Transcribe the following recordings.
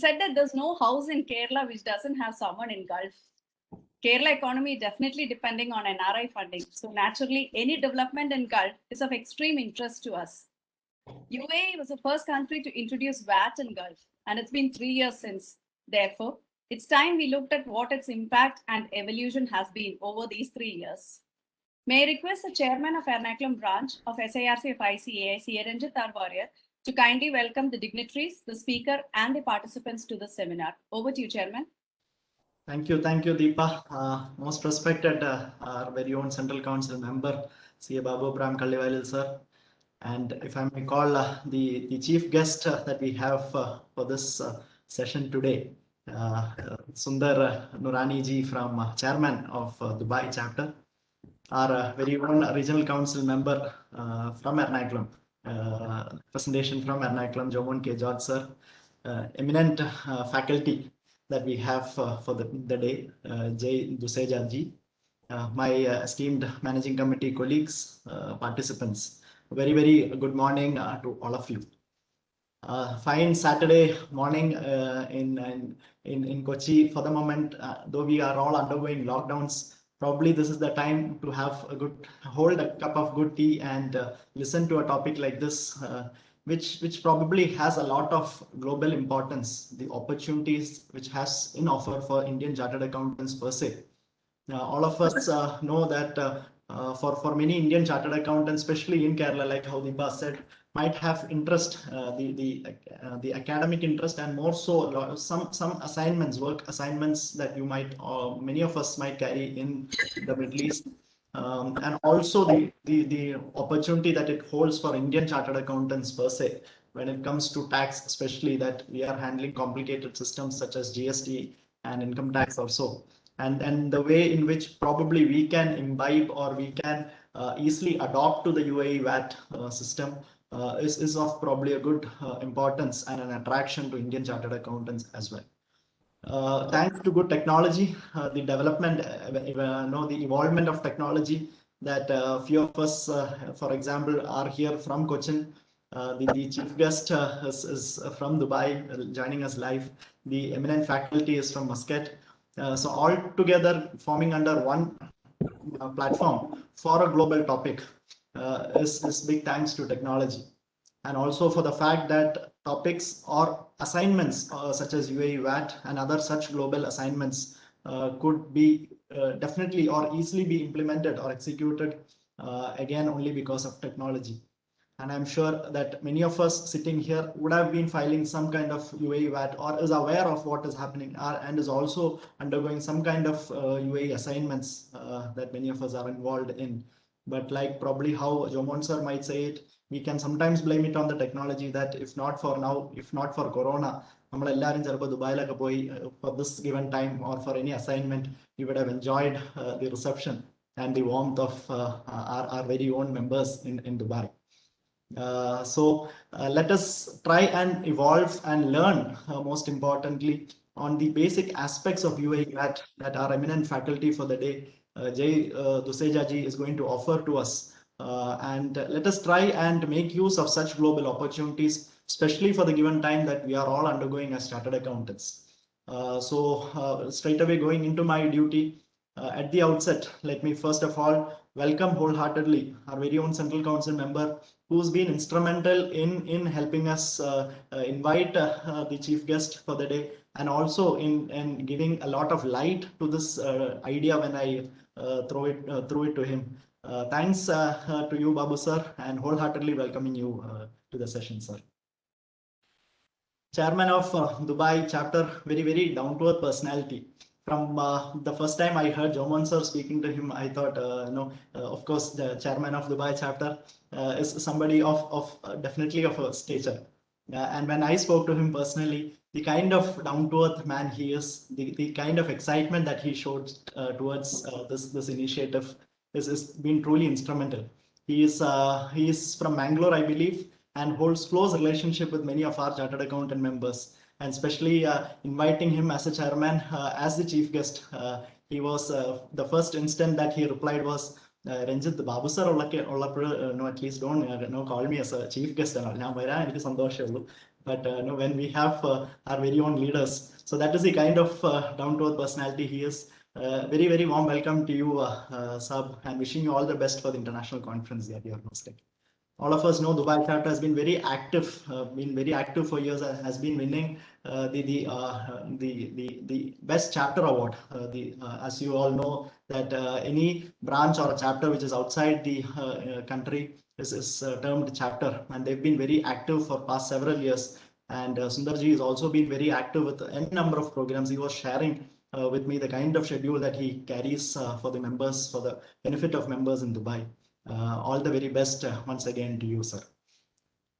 said that there's no house in Kerala which doesn't have someone in Gulf. Kerala economy definitely depending on NRI funding. So naturally, any development in Gulf is of extreme interest to us. UAE was the first country to introduce VAT in Gulf, and it's been 3 years since. Therefore, it's time we looked at what its impact and evolution has been over these 3 years. May I request the chairman of Ernakulam branch of SIRC of ICAI, Ranjit Arwarrier, to kindly welcome the dignitaries, the speaker, and the participants to the seminar. Over to you, Chairman. Thank you, Deepa. Most respected our very own Central Council member, C.A. Babu Abraham Kallivalil sir. And if I may call the chief guest that we have for this session today, Sundar Nurani ji from chairman of Dubai chapter, our very own regional council member from Ernakulam, presentation from Ernakulam, Jomon K. George sir, eminent faculty that we have for the day, Jay Duseja ji, my esteemed managing committee colleagues, participants. Very, very good morning to all of you. Fine Saturday morning in Kochi. For the moment, though we are all undergoing lockdowns, probably this is the time to have hold a cup of good tea and listen to a topic like this, which probably has a lot of global importance, the opportunities which has in offer for Indian chartered accountants per se. All of us know that for many Indian chartered accountants, especially in Kerala, like how Deepa said, might have interest, the academic interest, and more so some assignments, work assignments that you might, many of us might carry in the Middle East, and also the opportunity that it holds for Indian chartered accountants per se, when it comes to tax, especially that we are handling complicated systems such as GST and income tax also. And the way in which probably we can imbibe or we can easily adopt to the UAE VAT system is of probably a good importance and an attraction to Indian chartered accountants as well. Thanks to good technology, the development, the evolvement of technology, that few of us, for example, are here from Cochin. The chief guest is from Dubai, joining us live. The eminent faculty is from Muscat. So all together forming under one platform for a global topic is big thanks to technology, and also for the fact that topics or assignments such as UAE VAT and other such global assignments could be definitely or easily be implemented or executed again only because of technology. And I'm sure that many of us sitting here would have been filing some kind of UAE VAT or is aware of what is happening and is also undergoing some kind of UAE assignments that many of us are involved in. But like probably how Jomon sir might say it, we can sometimes blame it on the technology, that if not for now, if not for Corona, for this given time or for any assignment, we would have enjoyed the reception and the warmth of our very own members in Dubai. So let us try and evolve and learn, most importantly, on the basic aspects of UAE that our eminent faculty for the day, Jay Duseja ji, is going to offer to us. And let us try and make use of such global opportunities, especially for the given time that we are all undergoing as chartered accountants. So straight away going into my duty, at the outset, let me first of all welcome wholeheartedly our very own Central Council member, who's been instrumental in helping us invite the chief guest for the day, and also in giving a lot of light to this idea when I threw it to him. Thanks to you, Babu sir, and wholeheartedly welcoming you to the session, sir. Chairman of Dubai chapter, very, very down-to-earth personality. From the first time I heard Jomon sir speaking to him, I thought, of course, the chairman of Dubai chapter is somebody of definitely of a stature. And when I spoke to him personally, the kind of down-to-earth man he is, the kind of excitement that he showed towards this initiative is been truly instrumental. He is from Mangalore, I believe, and holds close relationship with many of our chartered accountant members. And especially inviting him as a chairman, as the chief guest, he was the first instant that he replied was, Ranjit, Babu sir, no, at least don't call me as a chief guest. but when we have our very own leaders, so that is the kind of down-to-earth personality he is. Very, very warm welcome to you, Sab, and wishing you all the best for the international conference that you are hosting. All of us know Dubai chapter has been very active, for years, and has been winning the best chapter award. As you all know that any branch or a chapter which is outside the country is termed chapter, and they've been very active for past several years. And Sundarji has also been very active with n number of programs. He was sharing with me the kind of schedule that he carries for the members, for the benefit of members in Dubai. All the very best once again to you, sir.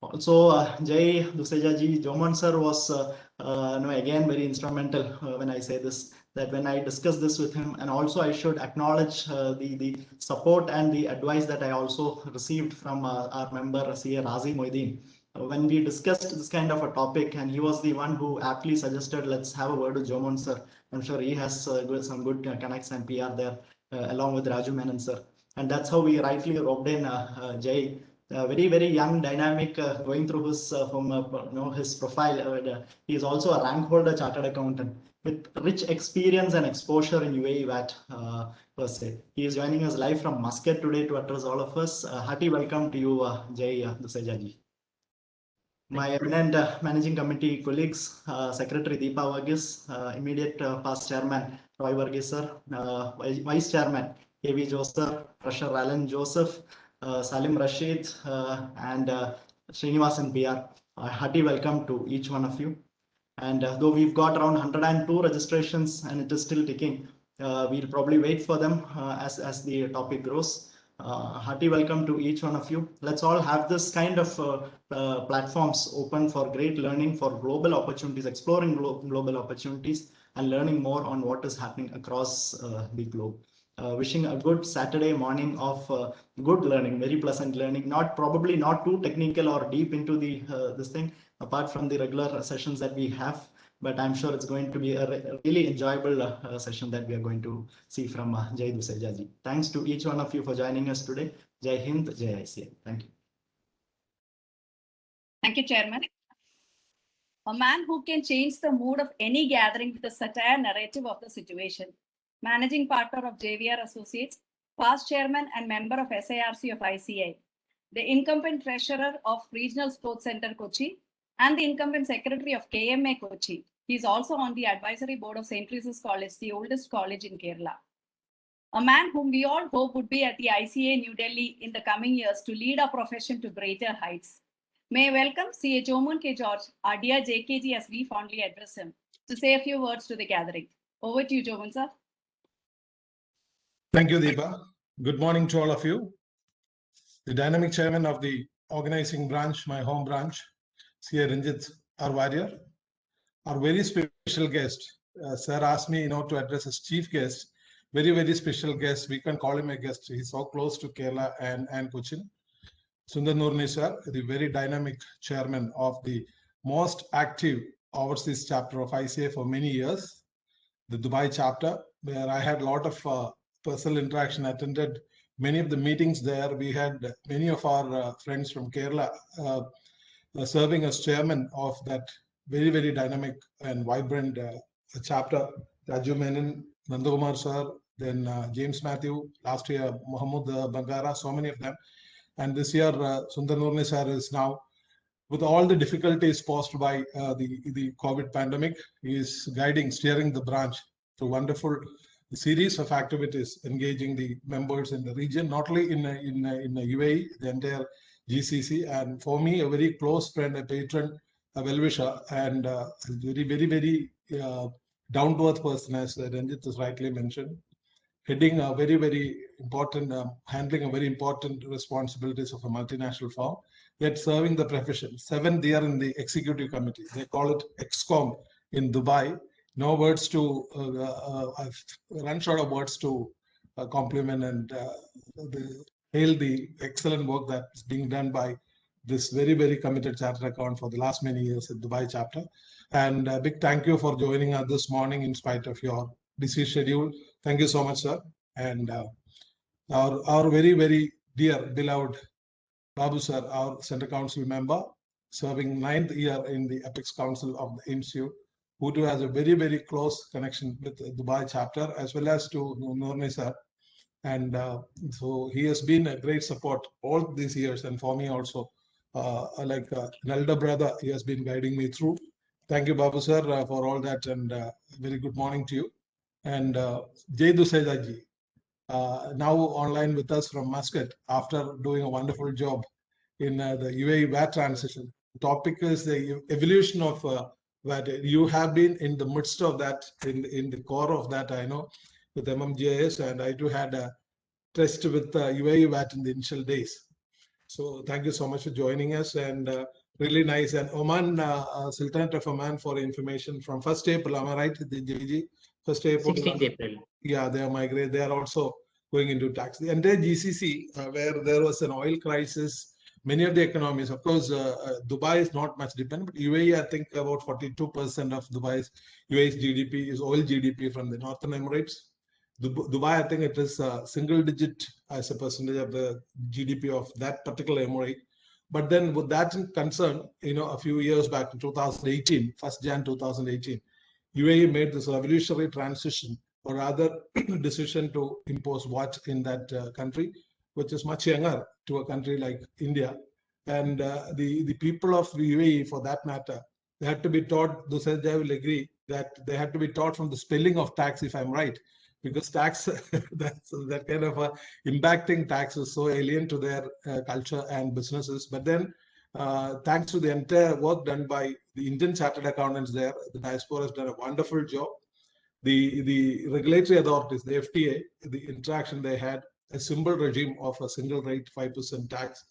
Also, Jai Duseja ji, Jomon sir was again very instrumental when I say this, that when I discussed this with him, and also I should acknowledge the support and the advice that I also received from our member CA Razi Moideen. When we discussed this kind of a topic, and he was the one who aptly suggested, let's have a word with Jomon sir. I'm sure he has some good connects and PR there, along with Raju Menon sir. And that's how we rightly roped in Jai, very, very young, dynamic, going through his his profile. He is also a rank holder chartered accountant with rich experience and exposure in UAE VAT per se. He is joining us live from Muscat today to address all of us. Hearty welcome to you, Jai Duseja ji. My eminent managing committee colleagues, Secretary Deepa Varghese, immediate past chairman Roy Varghese sir, vice chairman A.V. Joseph, Treasurer Alan Joseph, Salim Rashid, and Srinivasan PR. Hearty welcome to each one of you. And though we've got around 102 registrations and it is still ticking, we'll probably wait for them as the topic grows. Hearty welcome to each one of you. Let's all have this kind of platforms open for great learning, for global opportunities, exploring global opportunities, and learning more on what is happening across the globe. Wishing a good Saturday morning of good learning, very pleasant learning, probably not too technical or deep into the this thing, apart from the regular sessions that we have. But I'm sure it's going to be a really enjoyable session that we are going to see from Jai Duseja ji. Thanks to each one of you for joining us today. Jai Hind, Jai ICA. Thank you. Thank you, Chairman. A man who can change the mood of any gathering with a satire narrative of the situation. Managing partner of JVR Associates, past chairman and member of SIRC of ICA, the incumbent treasurer of Regional Sports Center Kochi, and the incumbent secretary of KMA Kochi. He is also on the advisory board of St. Teresa's College, the oldest college in Kerala. A man whom we all hope would be at the ICA New Delhi in the coming years to lead our profession to greater heights. May I welcome CA Jomon K. George, our dear JKG, as we fondly address him, to say a few words to the gathering. Over to you, Jomon sir. Thank you, Deepa. Good morning to all of you. The dynamic chairman of the organizing branch, my home branch, CA Ranjit, our warrior, our very special guest. Sir asked me to address as chief guest, very, very special guest. We can call him a guest. He's so close to Kerala and Cochin. Sundar Noorni sir, the very dynamic chairman of the most active overseas chapter of ICA for many years, the Dubai chapter, where I had a lot of personal interaction, attended many of the meetings there. We had many of our friends from Kerala serving as chairman of that very, very dynamic and vibrant chapter. Raju Menon, Nandakumar sir, then James Matthew, last year Mohammed Bangara, so many of them. And this year Sundar Noorni sir is now, with all the difficulties posed by the COVID pandemic, he is steering the branch through wonderful series of activities engaging the members in the region, not only in the UAE, the entire GCC, and for me, a very close friend, a patron, a well-wisher, and very, very, very down-to-earth person, as Ranjit has rightly mentioned, heading a very, very important, handling a very important responsibilities of a multinational firm, yet serving the profession. 7th year in the executive committee. They call it EXCOM in Dubai. No words to, I've run short of words to compliment and hail the excellent work that's being done by this very, very committed chartered account for the last many years at Dubai chapter. And a big thank you for joining us this morning in spite of your busy schedule. Thank you so much, sir. And our very, very dear, beloved Babu sir, our Central Council member, serving 9th year in the Apex Council of the Institute, who too has a very, very close connection with the Dubai chapter, as well as to Noorni sir. And so he has been a great support all these years, and for me also, like an elder brother, he has been guiding me through. Thank you, Babu sir, for all that, and very good morning to you. And Jay Duseja ji, now online with us from Muscat after doing a wonderful job in the UAE VAT transition. The topic is the evolution of VAT. You have been in the midst of that, in the core of that, I know, with MMGIS, and I too had a test with UAE VAT in the initial days. So thank you so much for joining us, and really nice. And Oman, Sultanate of Oman, for information, from 1st April, am I right, the JG? 1st April. 16th April. Yeah, they are migrated. They are also going into tax. The entire GCC, where there was an oil crisis, many of the economies, of course, Dubai is not much dependent, but UAE, I think about 42% of UAE's GDP is oil GDP from the Northern Emirates. Dubai, I think it is single digit as a percentage of the GDP of that particular emirate. But then with that in concern, a few years back in 2018, 1st Jan 2018, UAE made this revolutionary transition, or rather decision to impose VAT in that country, which is much younger to a country like India. And the people of the UAE, for that matter, they had to be taught, Duseja will agree, that they had to be taught from the spelling of tax, if I'm right, because tax, that kind of impacting tax is so alien to their culture and businesses. But then, thanks to the entire work done by the Indian chartered accountants there, the diaspora has done a wonderful job. The regulatory authorities, the FTA, the interaction they had, a simple regime of a single rate 5% tax.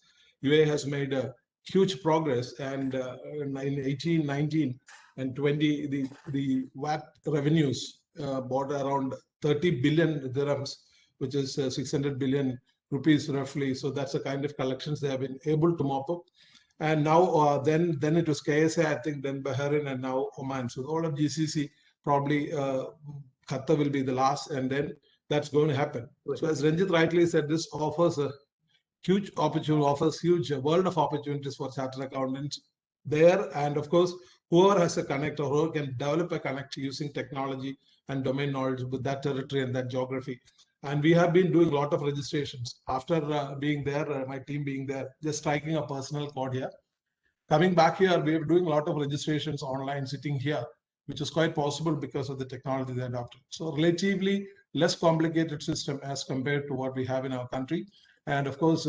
UAE has made a huge progress, and in 18, 19, and 20, the VAT revenues brought around 30 billion dirhams, which is 600 billion rupees roughly. So that's the kind of collections they have been able to mop up. And now, then it was KSA, I think, then Bahrain, and now Oman. So all of GCC, probably Qatar will be the last, and then that's going to happen. So as Ranjit rightly said, this offers a huge opportunity, offers huge world of opportunities for chartered accountants there. And of course, whoever has a connect or whoever can develop a connect using technology and domain knowledge with that territory and that geography. And we have been doing a lot of registrations after being there, my team being there, just striking a personal chord here. Coming back here, we are doing a lot of registrations online sitting here, which is quite possible because of the technology they adopted. So relatively less complicated system as compared to what we have in our country. And of course,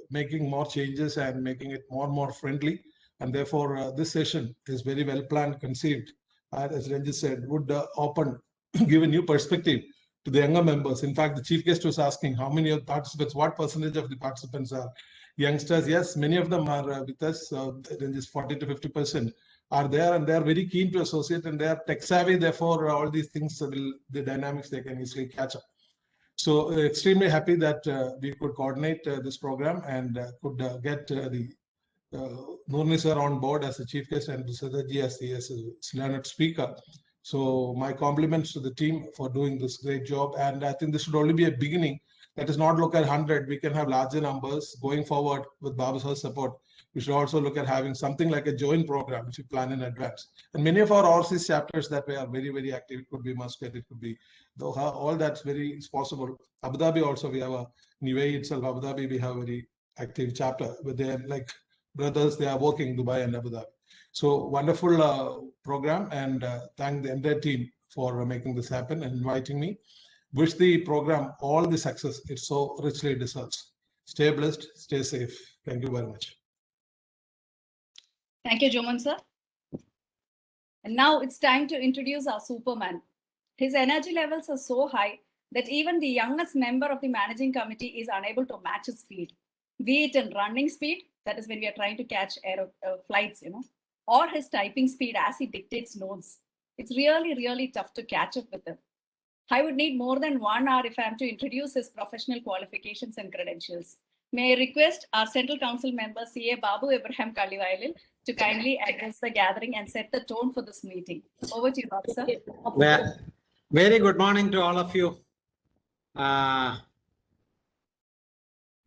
making more changes and making it more and more friendly. And therefore, this session is very well planned, conceived, as Ranjit said, would give a new perspective to the younger members. In fact, the chief guest was asking how many of the participants, what percentage of the participants are youngsters. Yes, many of them are with us, just 40 to 50% are there, and they are very keen to associate, and they are tech savvy. Therefore, all these things, the dynamics, they can easily catch up. So extremely happy that we could coordinate this program and could get the Noorni sir on board as the chief guest and Duseja ji as the learned speaker. So my compliments to the team for doing this great job. And I think this should only be a beginning. Let us not look at 100. We can have larger numbers going forward with Babu sir's support. We should also look at having something like a joint program, which we plan in advance. And many of our overseas chapters that way are very, very active. It could be Muscat, it could be Doha, all that's very possible. Abu Dhabi also, we have in UAE itself, Abu Dhabi, we have a very active chapter where they are like brothers, they are working Dubai and Abu Dhabi. So wonderful program, and thank the entire team for making this happen and inviting me. Wish the program all the success it so richly deserves. Stay blessed, stay safe. Thank you very much. Thank you, Joman sir. And now it's time to introduce our Superman. His energy levels are so high that even the youngest member of the managing committee is unable to match his speed, be it in running speed, that is when we are trying to catch flights, or his typing speed as he dictates notes. It's really, really tough to catch up with him. I would need more than 1 hour if I am to introduce his professional qualifications and credentials. May I request our Central Council member, CA Babu Abraham Kallivailil, to kindly address the gathering and set the tone for this meeting. Over to you, Babu sir. Well, very good morning to all of you. I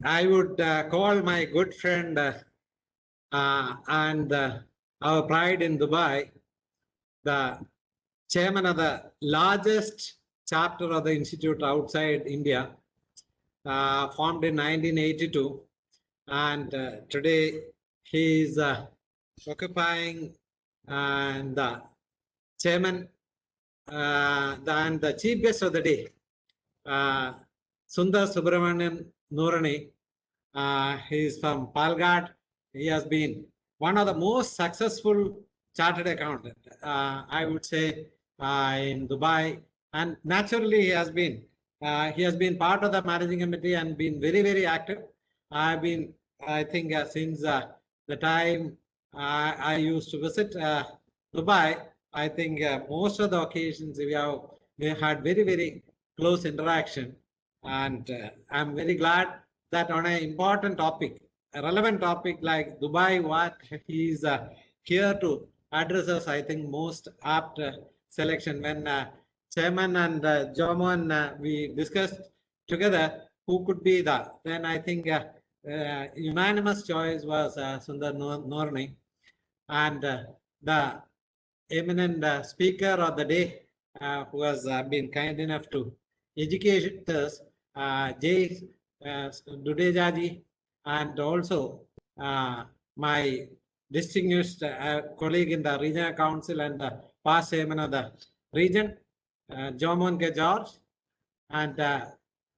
would call my good friend and our pride in Dubai, the chairman of the largest chapter of the institute outside India, formed in 1982, and today he is occupying the chairman and the chief guest of the day, Sundar Subramanian Noorani. He is from Palghat. He has been one of the most successful chartered accountant, I would say, in Dubai. And naturally, he has been part of the managing committee and been very, very active. I've been, I think, since the time I used to visit Dubai, I think most of the occasions we had very, very close interaction. And I'm very glad that on an important topic, a relevant topic like Dubai, what he is here to address us, I think most apt selection. When Chairman and Jomon, we discussed together who could be that, then I think unanimous choice was Sundar Noorani. And the eminent speaker of the day, who has been kind enough to educate us, Jay Dudejaji, and also my distinguished colleague in the regional council and past chairman of the region, Jomon K. George, and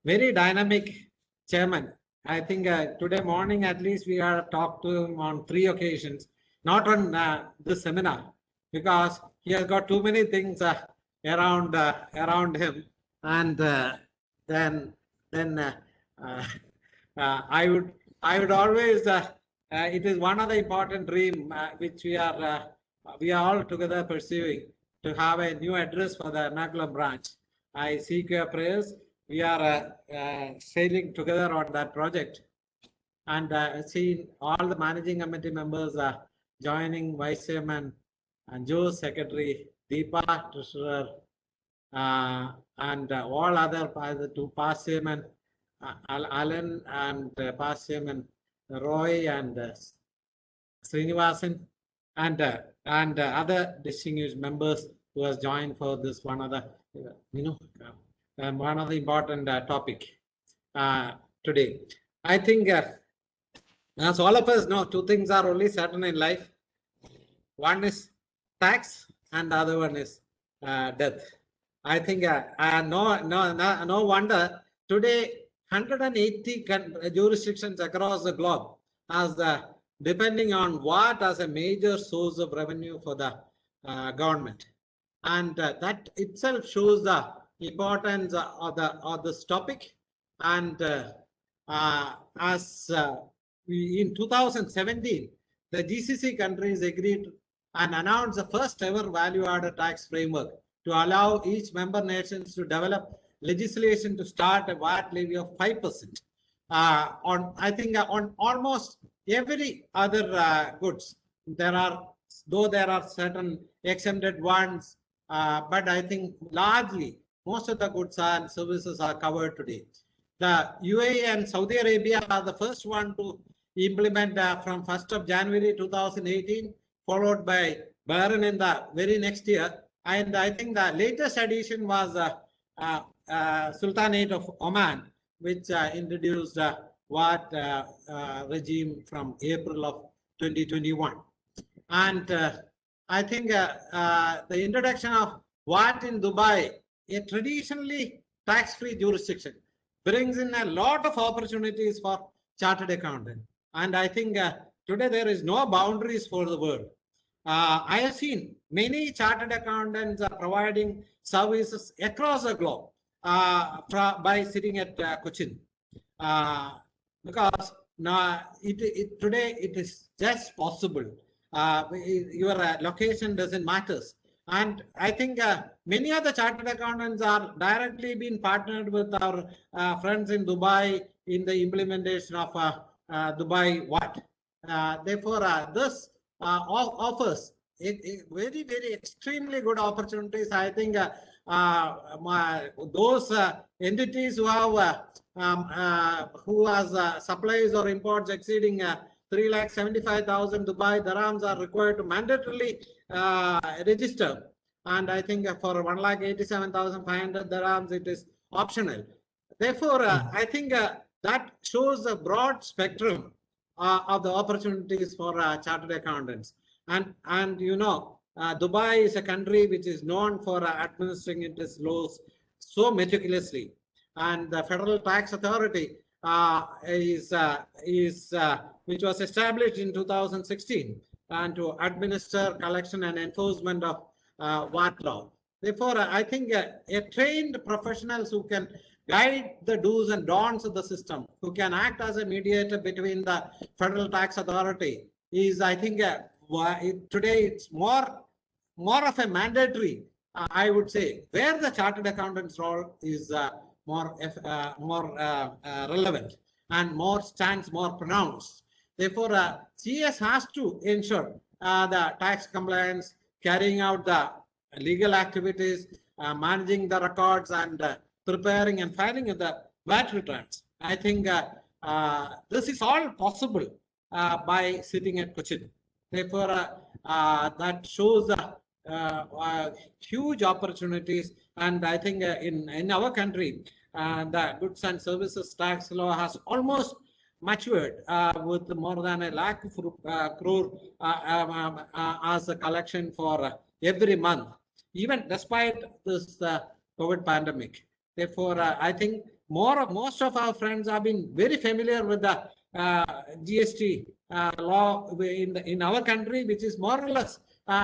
very dynamic chairman. I think today morning at least we have talked to him on 3 occasions, not on this seminar, because he has got too many things around him. And then I would always it is one of the important dream which we are all together pursuing, to have a new address for the Ernakulam branch. I seek your prayers. We are sailing together on that project, and seeing all the managing committee members joining, vice chairman and Joe secretary, Deepa treasurer, and all other 2 past chairman, Alan and past chairman Roy and Srinivasan, and other distinguished members who has joined for this one of the one of the important topic today. I think as all of us know, 2 things are only certain in life. One is tax and the other one is death. I think no wonder today 180 jurisdictions across the globe as depending on what as a major source of revenue for the government, and that itself shows the importance of this topic. And as in 2017, the GCC countries agreed and announced the first ever value-added tax framework to allow each member nations to develop legislation to start a VAT levy of 5% on, I think, on almost every other goods. There are certain exempted ones, but I think largely most of the goods and services are covered today. The UAE and Saudi Arabia are the first one to implement from 1st of January 2018, followed by Bahrain in the very next year. And I think the latest addition was Sultanate of Oman, which introduced VAT regime from April of 2021. And I think the introduction of VAT in Dubai, a traditionally tax-free jurisdiction, brings in a lot of opportunities for chartered accountant. And I think today there is no boundaries for the world. I have seen many chartered accountants are providing services across the globe by sitting at Cochin, because now today it is just possible. Your location doesn't matter. And I think many of the chartered accountants are directly being partnered with our friends in Dubai in the implementation of Dubai VAT. Therefore, this offers very, very extremely good opportunities. I think those entities who have supplies or imports exceeding 3,75,000 Dubai dirhams are required to mandatorily register. And I think for 1,87,500 dirhams, it is optional. Therefore, I think that shows a broad spectrum of the opportunities for chartered accountants. And you know, Dubai is a country which is known for administering its laws so meticulously. And the Federal Tax Authority which was established in 2016 and to administer collection and enforcement of VAT law. Therefore, I think a trained professionals who can guide the do's and don'ts of the system, who can act as a mediator between the Federal Tax Authority is, I think, today it's more of a mandatory, I would say, where the chartered accountant's role is more relevant and stands more pronounced. Therefore, CS has to ensure the tax compliance, carrying out the legal activities, managing the records, and preparing and filing the VAT returns. I think this is all possible by sitting at Cochin. Therefore, that shows huge opportunities. And I think in our country, the goods and services tax law has almost matured with more than 1 lakh crore as a collection for every month, even despite this COVID pandemic. Therefore, I think most of our friends have been very familiar with the GST law in our country, which is more or less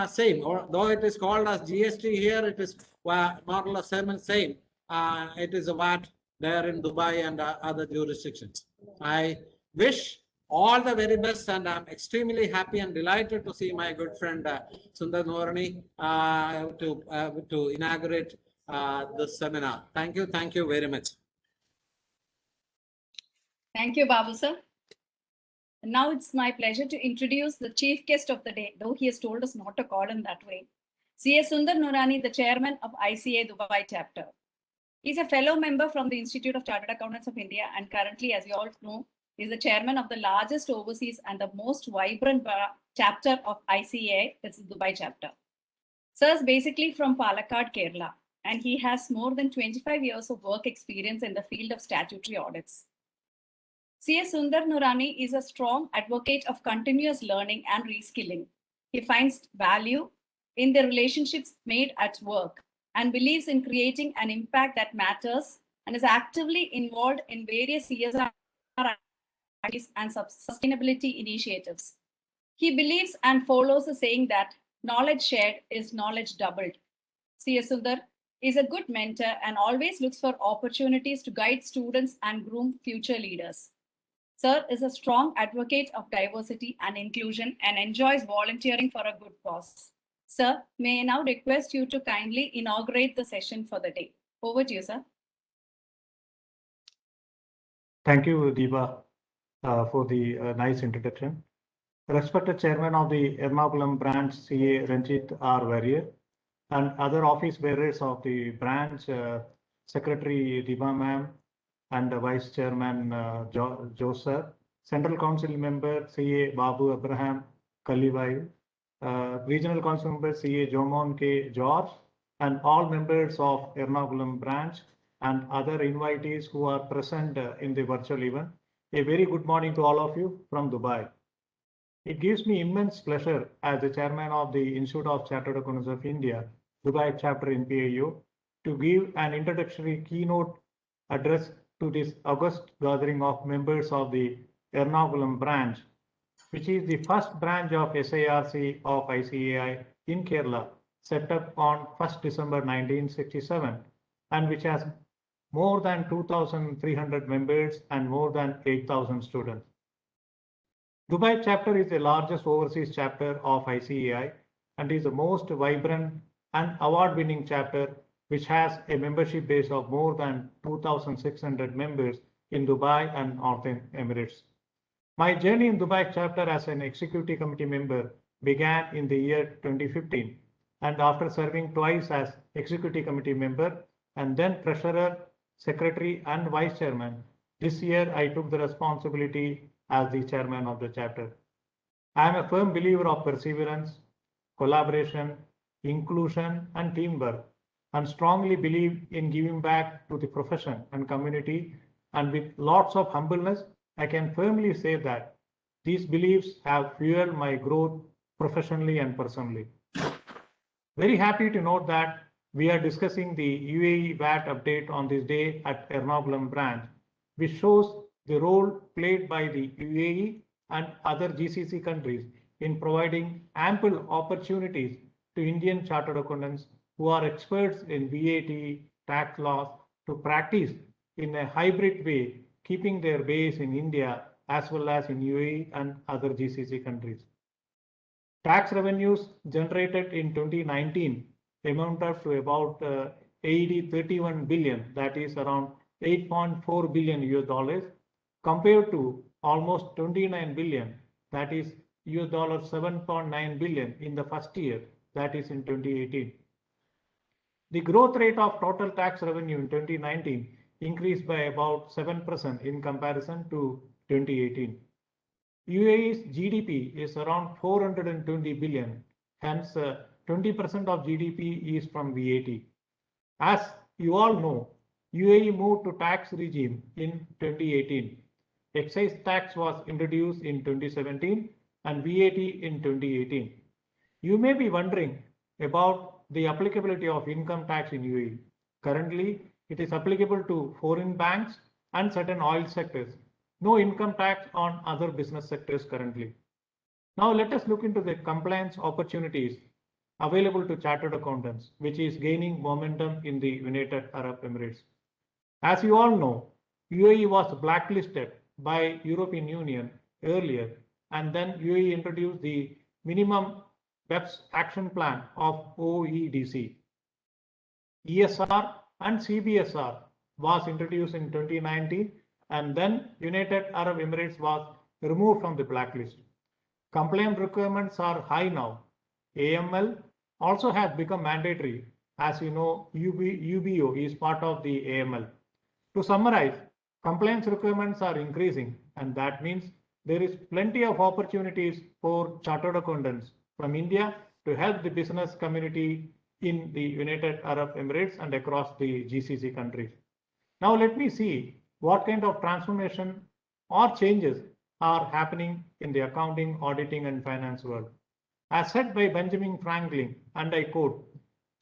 same. Though it is called as GST here, it is more or less same. It is a VAT there in Dubai and other jurisdictions. I wish all the very best, and I'm extremely happy and delighted to see my good friend Sundar Noorani to inaugurate this seminar. Thank you very much. Thank you, Babu sir. Now it's my pleasure to introduce the chief guest of the day, though he has told us not to call him that way. C.A. Sundar Noorani, the chairman of ICA Dubai chapter. He's a fellow member from the Institute of Chartered Accountants of India, and currently, as you all know, is the chairman of the largest overseas and the most vibrant chapter of ICA, that's the Dubai chapter. Sir is basically from Palakkad, Kerala, and he has more than 25 years of work experience in the field of statutory audits. C.A. Sundar Noorani is a strong advocate of continuous learning and reskilling. He finds value in the relationships made at work and believes in creating an impact that matters, and is actively involved in various CSR activities and sustainability initiatives. He believes and follows the saying that knowledge shared is knowledge doubled. C.A. Sundar is a good mentor and always looks for opportunities to guide students and groom future leaders. Sir is a strong advocate of diversity and inclusion and enjoys volunteering for a good cause. Sir, may I now request you to kindly inaugurate the session for the day. Over to you, sir. Thank you, Deepa, for the nice introduction. Respected Chairman of the Ernakulam branch, CA Ranjit R. Warrior, and other office bearers of the branch, Secretary Deepa ma'am, and Vice Chairman Joe sir, Central Council Member CA Babu Abraham Kallivail, Regional Council Member CA Jomon K. George, and all members of Ernakulam branch and other invitees who are present in the virtual event. A very good morning to all of you from Dubai. It gives me immense pleasure as the chairman of the Institute of Chartered Accountants of India, Dubai chapter in PIO, to give an introductory keynote address to this august gathering of members of the Ernakulam branch, which is the first branch of SARC of ICAI in Kerala, set up on 1st December 1967, and which has more than 2,300 members and more than 8,000 students. Dubai chapter is the largest overseas chapter of ICAI and is the most vibrant and award-winning chapter, which has a membership base of more than 2,600 members in Dubai and Northern Emirates. My journey in Dubai chapter as an executive committee member began in the year 2015, and after serving twice as executive committee member and then treasurer, secretary and vice chairman, this year I took the responsibility as the chairman of the chapter. I am a firm believer of perseverance, collaboration, inclusion, and teamwork, and strongly believe in giving back to the profession and community. And with lots of humbleness, I can firmly say that these beliefs have fueled my growth professionally and personally. Very happy to note that we are discussing the UAE VAT update on this day at Ernakulam branch, which shows the role played by the UAE and other GCC countries in providing ample opportunities to Indian chartered accountants who are experts in VAT tax laws to practice in a hybrid way, keeping their base in India as well as in UAE and other GCC countries. Tax revenues generated in 2019 amounted to about 31 billion, that is around 8.4 billion US dollars, compared to almost 29 billion, that is US dollar 7.9 billion in the first year, that is in 2018. The growth rate of total tax revenue in 2019 increased by about 7% in comparison to 2018. UAE's GDP is around 420 billion, hence 20% of GDP is from VAT. As you all know, UAE moved to tax regime in 2018. Excise tax was introduced in 2017 and VAT in 2018. You may be wondering about the applicability of income tax in UAE. Currently, it is applicable to foreign banks and certain oil sectors. No income tax on other business sectors currently. Now let us look into the compliance opportunities available to chartered accountants, which is gaining momentum in the United Arab Emirates. As you all know, UAE was blacklisted by European Union earlier, and then UAE introduced the minimum BEPS action plan of OEDC. ESR and CBSR was introduced in 2019, and then United Arab Emirates was removed from the blacklist. Compliance requirements are high now. AML also has become mandatory. As you know, UBO is part of the AML. To summarize, compliance requirements are increasing, and that means there is plenty of opportunities for chartered accountants from India to help the business community in the United Arab Emirates and across the GCC countries. Now let me see what kind of transformation or changes are happening in the accounting, auditing, and finance world. As said by Benjamin Franklin, and I quote,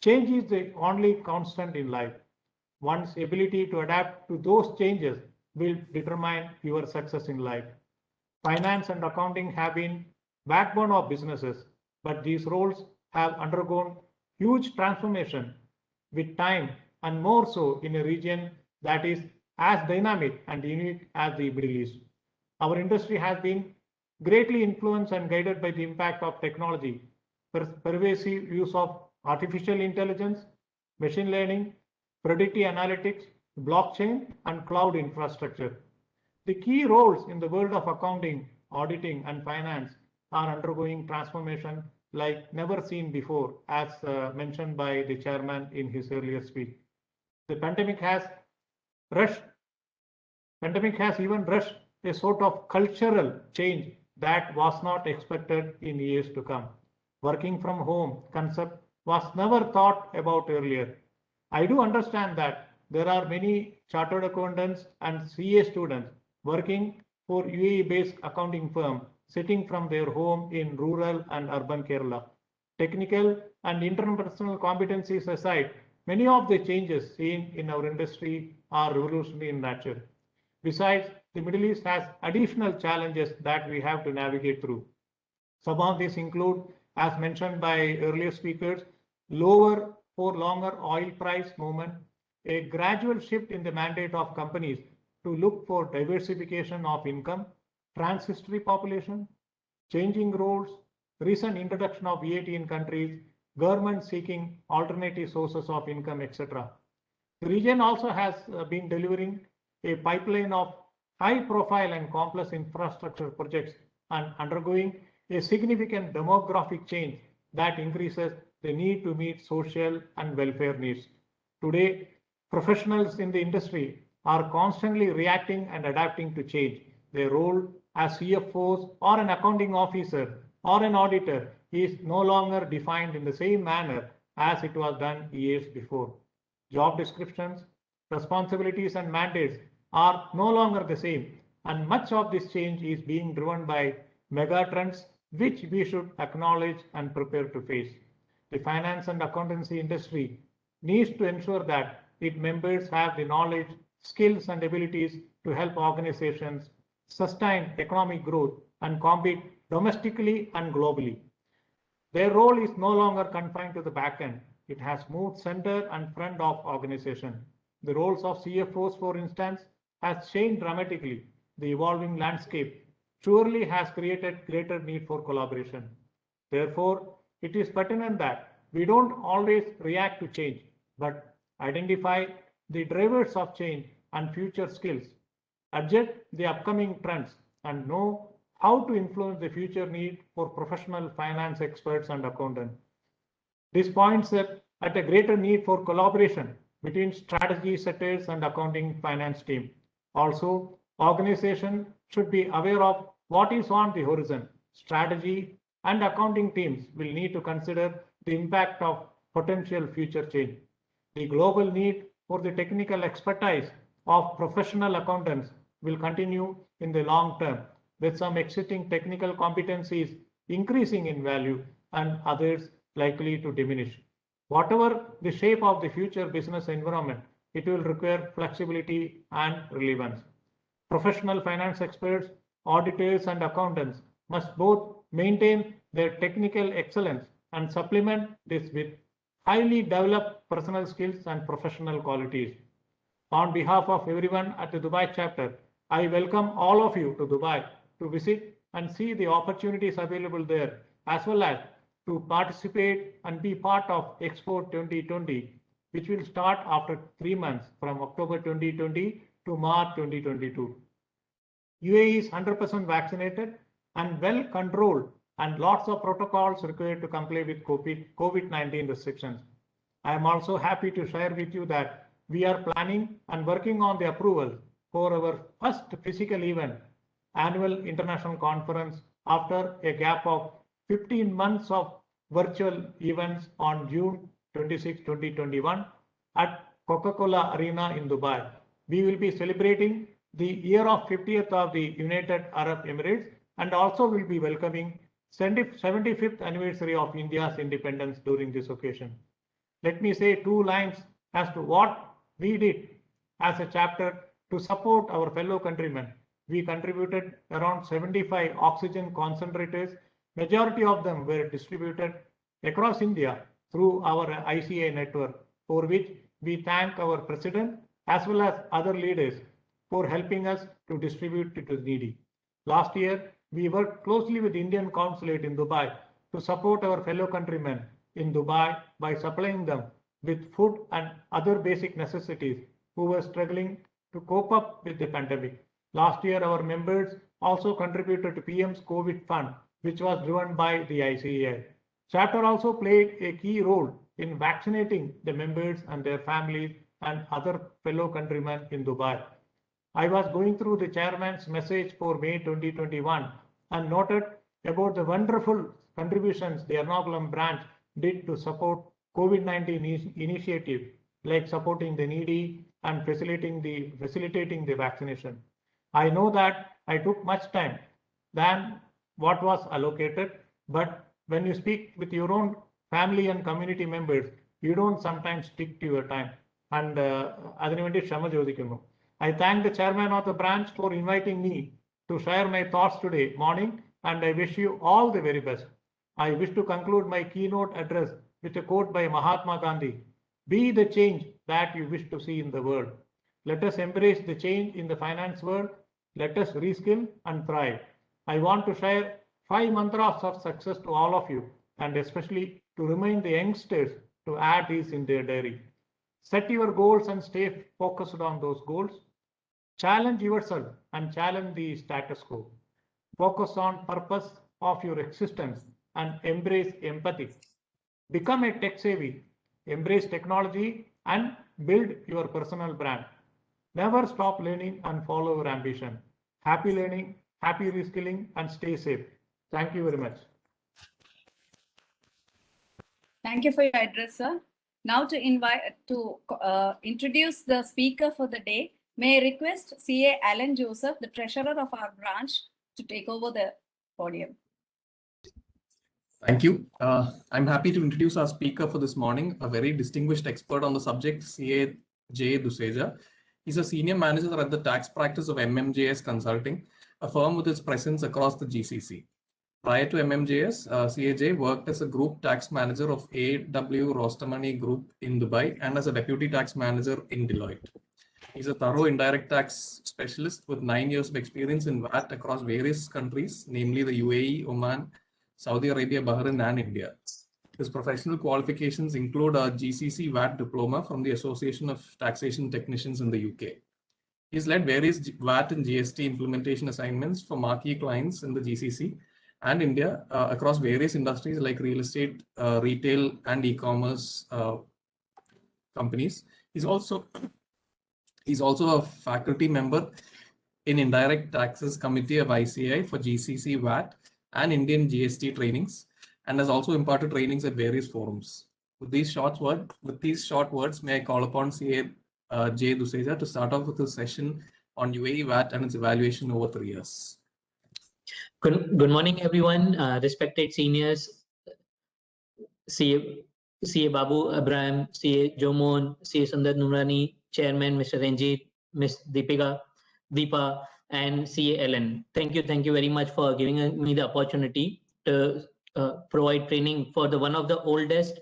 "Change is the only constant in life. One's ability to adapt to those changes will determine your success in life." Finance and accounting have been backbone of businesses, but these roles have undergone huge transformation with time, and more so in a region that is as dynamic and unique as the Middle East. Our industry has been greatly influenced and guided by the impact of technology, pervasive use of artificial intelligence, machine learning, predictive analytics, blockchain, and cloud infrastructure. The key roles in the world of accounting, auditing, and finance are undergoing transformation like never seen before, as mentioned by the chairman in his earlier speech. The pandemic has even rushed a sort of cultural change that was not expected in years to come. Working from home concept was never thought about earlier. I do understand that there are many chartered accountants and CA students working for UAE-based accounting firm sitting from their home in rural and urban Kerala. Technical and interpersonal competencies aside, many of the changes seen in our industry are revolutionary in nature. Besides, the Middle East has additional challenges that we have to navigate through. Some of these include, as mentioned by earlier speakers, lower for longer oil price movement, a gradual shift in the mandate of companies to look for diversification of income, transitory population, changing roles, recent introduction of VAT in countries, government seeking alternative sources of income, etc. The region also has been delivering a pipeline of high-profile and complex infrastructure projects and undergoing a significant demographic change that increases the need to meet social and welfare needs. Today, professionals in the industry are constantly reacting and adapting to change. Their role as CFOs or an accounting officer or an auditor is no longer defined in the same manner as it was done years before. Job descriptions, responsibilities, and mandates are no longer the same, and much of this change is being driven by megatrends which we should acknowledge and prepare to face. The finance and accountancy industry needs to ensure that its members have the knowledge, skills, and abilities to help organizations sustain economic growth and compete domestically and globally. Their role is no longer confined to the back end. It has moved center and front of organization. The roles of CFOs, for instance, has changed dramatically. The evolving landscape surely has created greater need for collaboration. Therefore, it is pertinent that we don't always react to change, but identify the drivers of change and future skills, adjust the upcoming trends, and know how to influence the future need for professional finance experts and accountants. This points at a greater need for collaboration between strategy setters and accounting finance team. Also, organization should be aware of what is on the horizon. Strategy and accounting teams will need to consider the impact of potential future change. The global need for the technical expertise of professional accountants will continue in the long term, with some existing technical competencies increasing in value and others likely to diminish. Whatever the shape of the future business environment, it will require flexibility and relevance. Professional finance experts, auditors, and accountants must both maintain their technical excellence and supplement this with highly developed personal skills and professional qualities. On behalf of everyone at the Dubai chapter, I welcome all of you to Dubai to visit and see the opportunities available there, as well as to participate and be part of Expo 2020, which will start after 3 months from October 2020 to March 2022. UAE is 100% vaccinated and well controlled, and lots of protocols required to comply with COVID-19 restrictions. I am also happy to share with you that we are planning and working on the approval for our first physical event, annual international conference, after a gap of 15 months of virtual events on June 26, 2021 at Coca-Cola Arena in Dubai. We will be celebrating the year of 50th of the United Arab Emirates and also will be welcoming 75th anniversary of India's independence during this occasion. Let me say 2 lines as to what we did as a chapter to support our fellow countrymen. We contributed around 75 oxygen concentrators. Majority of them were distributed across India through our ICA network, for which we thank our president as well as other leaders for helping us to distribute it to the needy. Last year, we worked closely with the Indian consulate in Dubai to support our fellow countrymen in Dubai by supplying them with food and other basic necessities who were struggling to cope up with the pandemic. Last year, our members also contributed to PM's COVID fund, which was driven by the ICAI. Chapter also played a key role in vaccinating the members and their families and other fellow countrymen in Dubai. I was going through the chairman's message for May 2021 and noted about the wonderful contributions the Ernakulam branch did to support COVID-19 initiative, like supporting the needy and facilitating the vaccination. I know that I took much time than what was allocated, but when you speak with your own family and community members, you don't sometimes stick to your time. And I thank the chairman of the branch for inviting me to share my thoughts today morning, and I wish you all the very best. I wish to conclude my keynote address with a quote by Mahatma Gandhi: "Be the change that you wish to see in the world." Let us embrace the change in the finance world. Let us reskill and thrive. I want to share 5 mantras of success to all of you, and especially to remind the youngsters to add these in their diary. Set your goals and stay focused on those goals. Challenge yourself and challenge the status quo. Focus on purpose of your existence and embrace empathy. Become a tech savvy, embrace technology and build your personal brand. Never stop learning and follow your ambition. Happy learning, Happy reskilling and stay safe. Thank you very much. Thank you for your address, sir. Now to introduce the speaker for the day, may I request CA Alan Joseph, the treasurer of our branch, to take over the podium. Thank you. I'm happy to introduce our speaker for this morning, a very distinguished expert on the subject, CA J. Duseja. He's a senior manager at the tax practice of MMJS Consulting, a firm with its presence across the GCC. Prior to MMJS, CAJ worked as a group tax manager of AW Rostamani Group in Dubai and as a deputy tax manager in Deloitte. He's a thorough indirect tax specialist with 9 years of experience in VAT across various countries, namely the UAE, Oman, Saudi Arabia, Bahrain, and India. His professional qualifications include a GCC VAT diploma from the Association of Taxation Technicians in the UK. He's led various VAT and GST implementation assignments for marquee clients in the GCC and India across various industries like real estate, retail, and e-commerce companies. He's also a faculty member in Indirect Taxes Committee of ICAI for GCC VAT and Indian GST trainings, and has also imparted trainings at various forums. With these short words, may I call upon CA J. Duseja to start off with a session on UAE VAT and its evaluation over 3 years. Good morning, everyone. Respected seniors, CA Babu Abraham, CA Jomon, CA Sundar Noorani, Chairman Mr. Ranjit, Ms. Deepa, and CA Ellen. Thank you very much for giving me the opportunity to provide training for one of the oldest,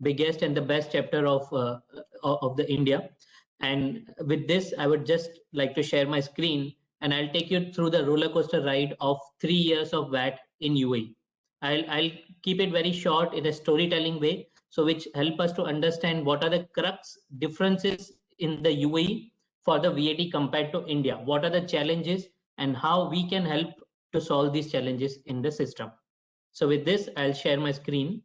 biggest, and the best chapter of the India. And with this, I would just like to share my screen, and I'll take you through the roller coaster ride of 3 years of VAT in UAE. I'll keep it very short in a storytelling way, so which help us to understand what are the crux differences in the UAE for the VAT compared to India. What are the challenges and how we can help to solve these challenges in the system. So with this, I'll share my screen.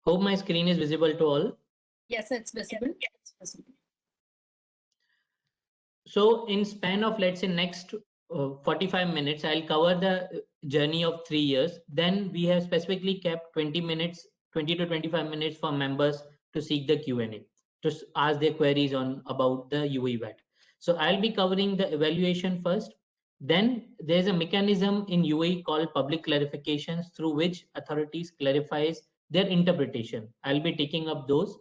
Hope my screen is visible to all. Yes, it's visible. So in span of, let's say, next 45 minutes, I'll cover the journey of 3 years. Then we have specifically kept 20 to 25 minutes for members to seek the Q&A, to ask their queries about the UAE VAT. So I'll be covering the evaluation first. Then there's a mechanism in UAE called public clarifications, through which authorities clarifies their interpretation. I'll be taking up those.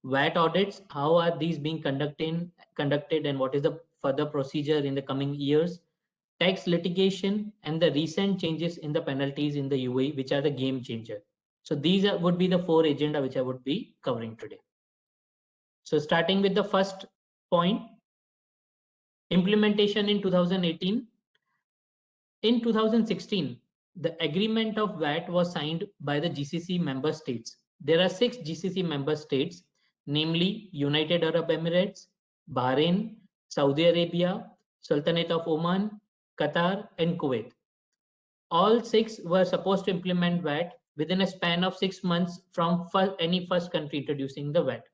VAT audits, how are these being conducted, and what is the further procedure in the coming years? Tax litigation and the recent changes in the penalties in the UAE, which are the game changer. So these would be the 4 agenda which I would be covering today. So starting with the first point, implementation in 2018. In 2016, the agreement of VAT was signed by the GCC member states. There are 6 GCC member states, namely United Arab Emirates, Bahrain, Saudi Arabia, Sultanate of Oman, Qatar, and Kuwait. All 6 were supposed to implement VAT within a span of 6 months from any first country introducing the VAT.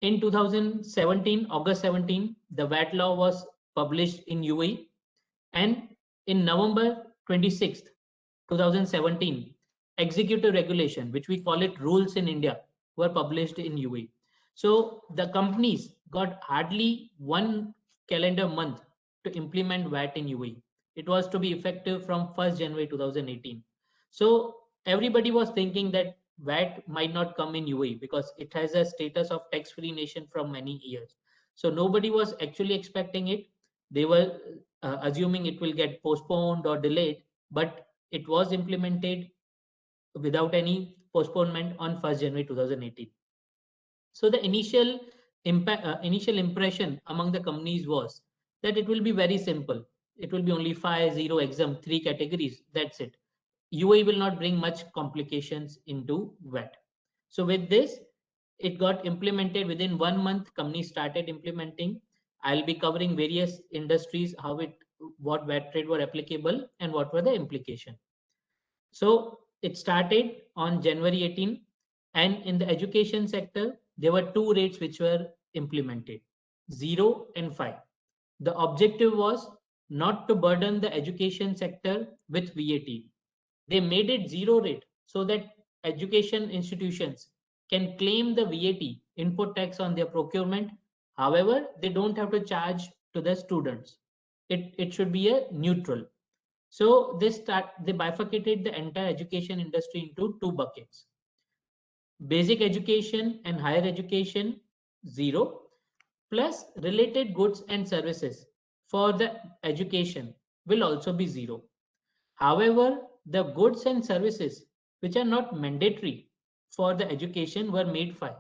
In 2017, August 17, the VAT law was published in UAE, and in November 26th, 2017, executive regulation, which we call it rules in India, were published in UAE. So the companies got hardly 1 calendar month to implement VAT in UAE. It was to be effective from 1st January 2018. So everybody was thinking that VAT might not come in UAE because it has a status of tax-free nation from many years. So nobody was actually expecting it. They were assuming it will get postponed or delayed, but it was implemented without any postponement on 1st January 2018. So the initial impression among the companies was that it will be very simple. It will be only 5, 0, exempt, 3 categories. That's it. UAE will not bring much complications into VAT. So with this, it got implemented within 1 month. Companies started implementing. I'll be covering various industries, how it what VAT rate were applicable and what were the implication. So it started on January 18, and in the education sector, there were two rates which were implemented, 0 and 5. The objective was not to burden the education sector with VAT. They made it 0 rate so that education institutions can claim the VAT input tax on their procurement. However, they don't have to charge to the students. It should be a neutral. So they bifurcated the entire education industry into two buckets. Basic education and higher education, 0, plus related goods and services for the education will also be 0. However, the goods and services which are not mandatory for the education were made 5.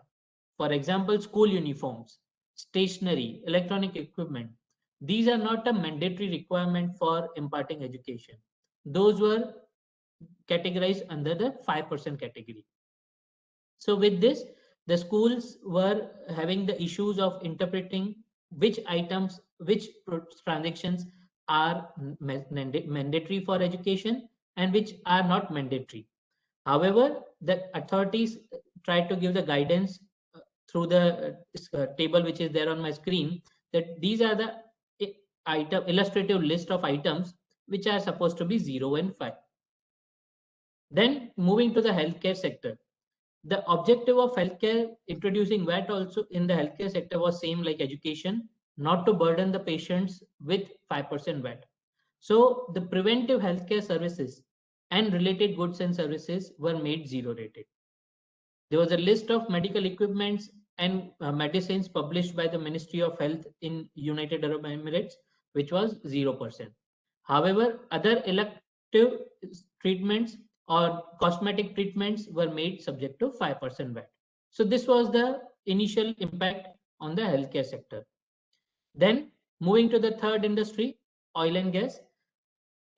For example, school uniforms, stationery, electronic equipment. These are not a mandatory requirement for imparting education. Those were categorized under the 5% category. So with this, the schools were having the issues of interpreting which items, which transactions are mandatory for education and which are not mandatory. However, the authorities tried to give the guidance through the table which is there on my screen, that these are the illustrative list of items which are supposed to be 0 and 5. Then moving to the healthcare sector. The objective of healthcare introducing VAT also in the healthcare sector was same like education, not to burden the patients with 5% VAT. So the preventive healthcare services and related goods and services were made 0 rated. There was a list of medical equipments and medicines published by the Ministry of Health in United Arab Emirates, which was 0%. However, other elective treatments or cosmetic treatments were made subject to 5% VAT. So this was the initial impact on the healthcare sector. Then moving to the third industry, oil and gas.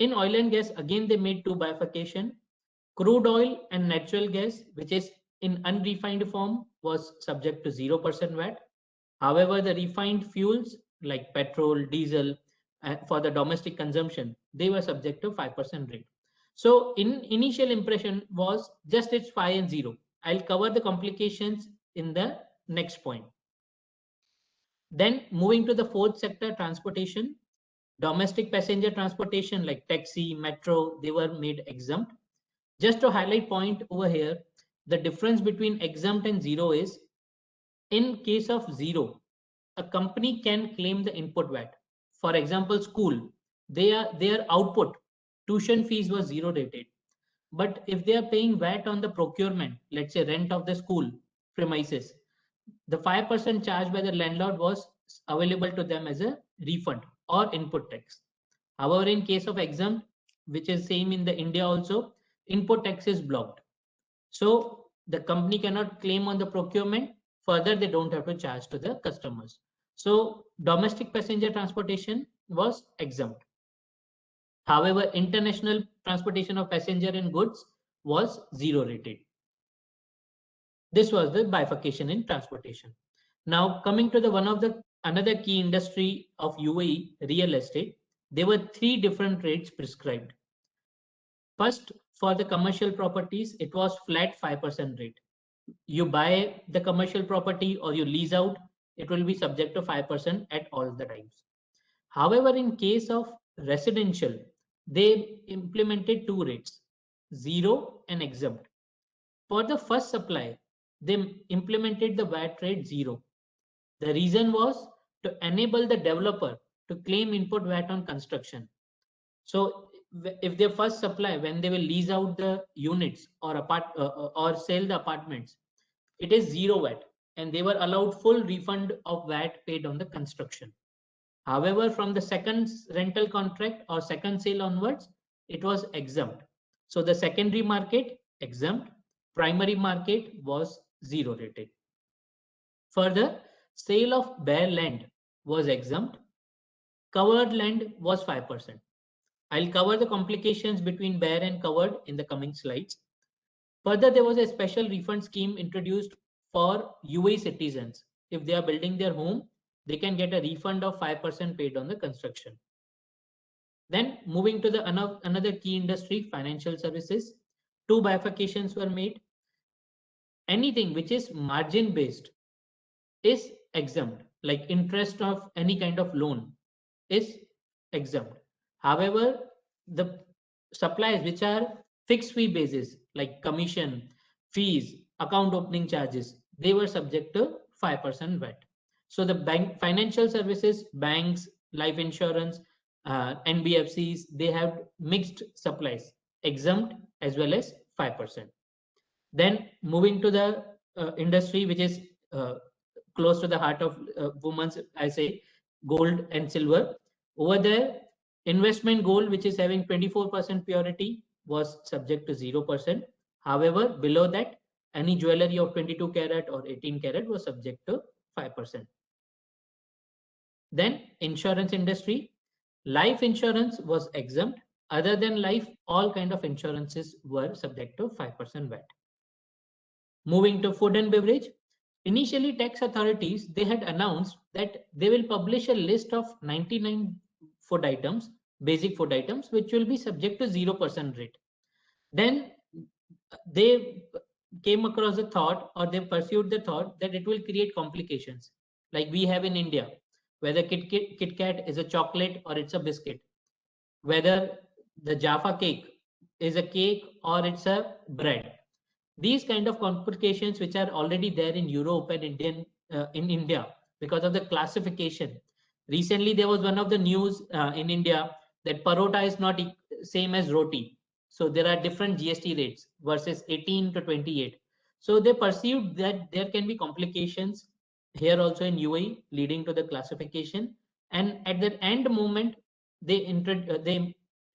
In oil and gas, again, they made two bifurcation. Crude oil and natural gas, which is in unrefined form, was subject to 0% VAT. However, the refined fuels like petrol, diesel, for the domestic consumption, they were subject to 5% rate. So in initial impression was just it's 5 and 0. I'll cover the complications in the next point. Then moving to the fourth sector, transportation. Domestic passenger transportation like taxi, metro, they were made exempt. Just to highlight point over here, the difference between exempt and 0 is, in case of 0, a company can claim the input VAT. For example, school, their output, tuition fees was 0 rated. But if they are paying VAT on the procurement, let's say rent of the school premises, the 5% charge by the landlord was available to them as a refund or input tax. However, in case of exempt, which is same in the India also, input tax is blocked. So the company cannot claim on the procurement. Further, they don't have to charge to the customers. So domestic passenger transportation was exempt. However, international transportation of passenger and goods was 0 rated. This was the bifurcation in transportation. Now coming to the another key industry of UAE, real estate, there were 3 different rates prescribed. First, for the commercial properties, it was flat 5% rate. You buy the commercial property or you lease out, it will be subject to 5% at all the times. However, in case of residential, they implemented 2 rates, 0 and exempt. For the first supply, they implemented the VAT rate 0. The reason was to enable the developer to claim input VAT on construction. So if their first supply, when they will lease out the units or sell the apartments, it is 0 VAT, and they were allowed full refund of VAT paid on the construction. However, from the second rental contract or second sale onwards, it was exempt. So the secondary market exempt, primary market was 0 rated. Further, sale of bare land was exempt. Covered land was 5%. I'll cover the complications between bare and covered in the coming slides. Further, there was a special refund scheme introduced for UAE citizens. If they are building their home, they can get a refund of 5% paid on the construction. Then moving to the another key industry, financial services, 2 bifurcations were made. Anything which is margin based is exempt, like interest of any kind of loan is exempt. However, the supplies which are fixed fee basis, like commission, fees, account opening charges, they were subject to 5% VAT. So the financial services, banks, life insurance, NBFCs, they have mixed supplies, exempt as well as 5%. Then moving to the industry which is close to the heart of women's, I say gold and silver. Over there, investment gold, which is having 24% purity, was subject to 0%. However, below that, any jewelry of 22 karat or 18 karat was subject to 5%. Then insurance industry, life insurance was exempt. Other than life, all kind of insurances were subject to 5% VAT. Moving to food and beverage, initially tax authorities, they had announced that they will publish a list of 99 food items, basic food items, which will be subject to 0% rate. Then they came across the thought, or they pursued the thought, that it will create complications like we have in India, whether Kit Kat is a chocolate or it's a biscuit, whether the Jaffa cake is a cake or it's a bread. These kind of complications which are already there in Europe and in India because of the classification. Recently, there was one of the news in India that parota is not same as roti. So there are different GST rates versus 18 to 28. So they perceived that there can be complications here also in UAE leading to the classification. And at the end moment, they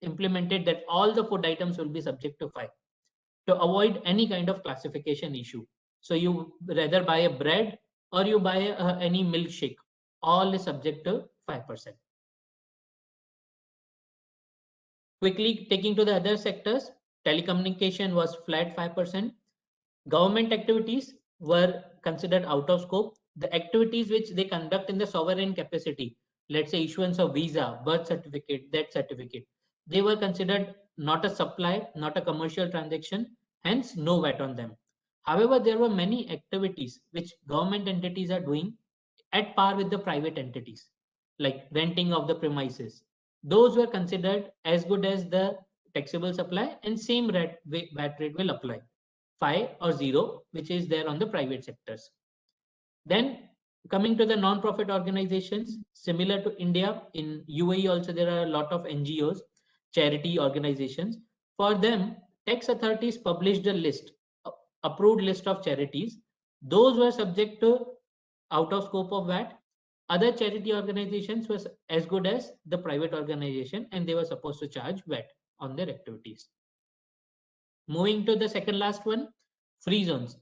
implemented that all the food items will be subject to 5 to avoid any kind of classification issue. So you rather buy a bread or you buy any milkshake, all is subject to 5%. Quickly taking to the other sectors, telecommunication was flat 5%. Government activities were considered out of scope. The activities which they conduct in the sovereign capacity, let's say issuance of visa, birth certificate, death certificate, they were considered not a supply, not a commercial transaction, hence no VAT on them. However, there were many activities which government entities are doing at par with the private entities, like renting of the premises. Those were considered as good as the taxable supply, and same VAT rate will apply, 5 or 0, which is there on the private sectors. Then coming to the non-profit organizations, similar to India, in UAE also there are a lot of NGOs, charity organizations. For them, tax authorities published a list, approved list of charities. Those were subject to out of scope of VAT. Other charity organizations was as good as the private organization, and they were supposed to charge VAT on their activities. Moving to the second last one, free zones.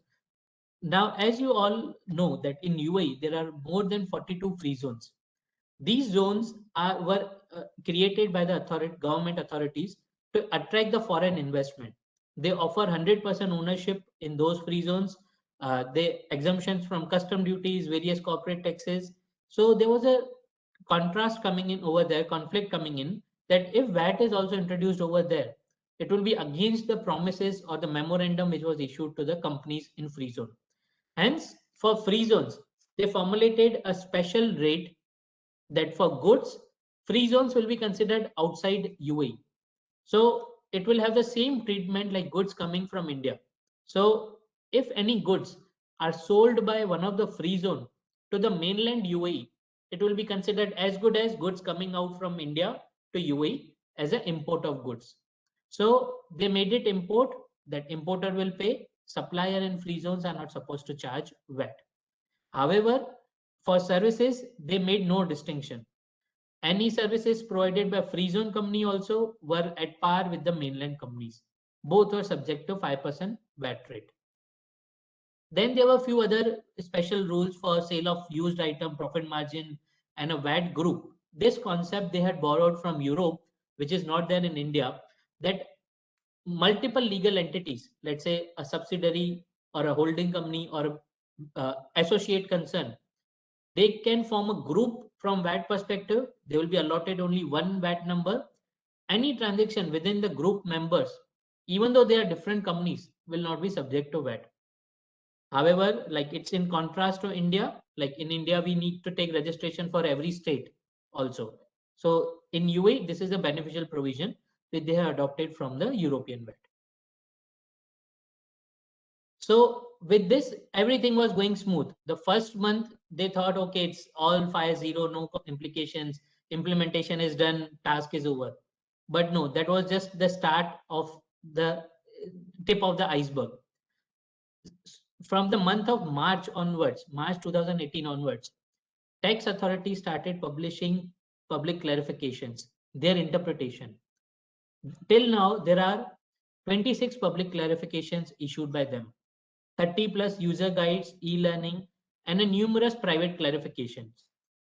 Now, as you all know that in UAE, there are more than 42 free zones. These zones were created by the government authorities to attract the foreign investment. They offer 100% ownership in those free zones. They exemptions from custom duties, various corporate taxes. So there was a contrast coming in over there, conflict coming in, that if VAT is also introduced over there, it will be against the promises or the memorandum which was issued to the companies in free zone. Hence, for free zones, they formulated a special rate that for goods, free zones will be considered outside UAE. So it will have the same treatment like goods coming from India. So if any goods are sold by one of the free zone to the mainland UAE, it will be considered as good as goods coming out from India to UAE as an import of goods. So they made it import, that importer will pay, supplier and free zones are not supposed to charge VAT. However, for services, they made no distinction. Any services provided by free zone company also were at par with the mainland companies. Both were subject to 5% VAT rate. Then there were a few other special rules for sale of used item, profit margin, and a VAT group. This concept they had borrowed from Europe, which is not there in India, that multiple legal entities, let's say a subsidiary or a holding company or associate concern, they can form a group from VAT perspective. They will be allotted only one VAT number, any transaction within the group members, even though they are different companies, will not be subject to VAT. However, like it's in contrast to India, like in India, we need to take registration for every state also. So in UAE, this is a beneficial provision that they have adopted from the European VAT. So with this, everything was going smooth. The first month, they thought, okay, it's all 5.0, no implications, implementation is done, task is over. But no, that was just the start of the tip of the iceberg. From the month of March onwards, March 2018 onwards, tax authorities started publishing public clarifications, their interpretation. Till now, there are 26 public clarifications issued by them, 30 plus user guides, e-learning, and a numerous private clarifications.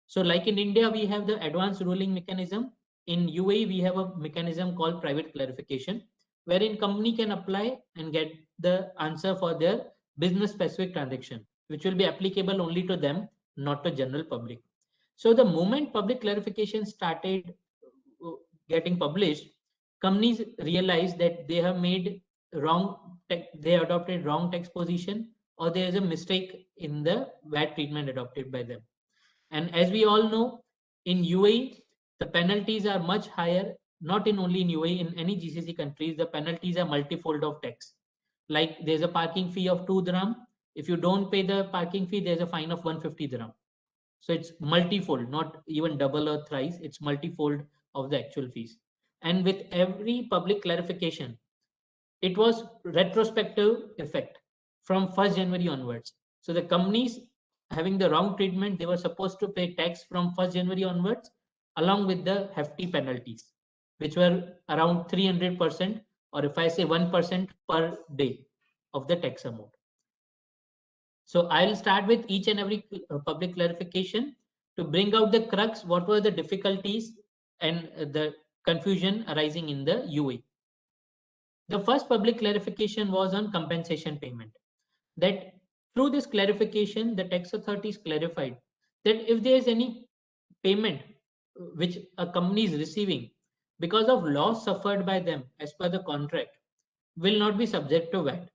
So like in India, we have the advanced ruling mechanism. In UAE, we have a mechanism called private clarification, wherein company can apply and get the answer for their business specific transaction, which will be applicable only to them, not to general public. So the moment public clarification started getting published, companies realized that they have made they adopted wrong tax position, or there is a mistake in the VAT treatment adopted by them. And as we all know, in UAE, the penalties are much higher, not in only in UAE, in any GCC countries, the penalties are multifold of tax. Like there's a parking fee of 2 dirham. If you don't pay the parking fee, there's a fine of 150 dirham. So it's multifold, not even double or thrice, it's multifold of the actual fees. And with every public clarification, it was retrospective effect from 1st January onwards. So the companies having the wrong treatment, they were supposed to pay tax from 1st January onwards, along with the hefty penalties, which were around 300%, or if I say 1% per day of the tax amount. So I'll start with each and every public clarification to bring out the crux, what were the difficulties and the confusion arising in the UAE. The first public clarification was on compensation payment. That through this clarification, the tax authorities clarified that if there is any payment which a company is receiving because of loss suffered by them as per the contract, will not be subject to VAT.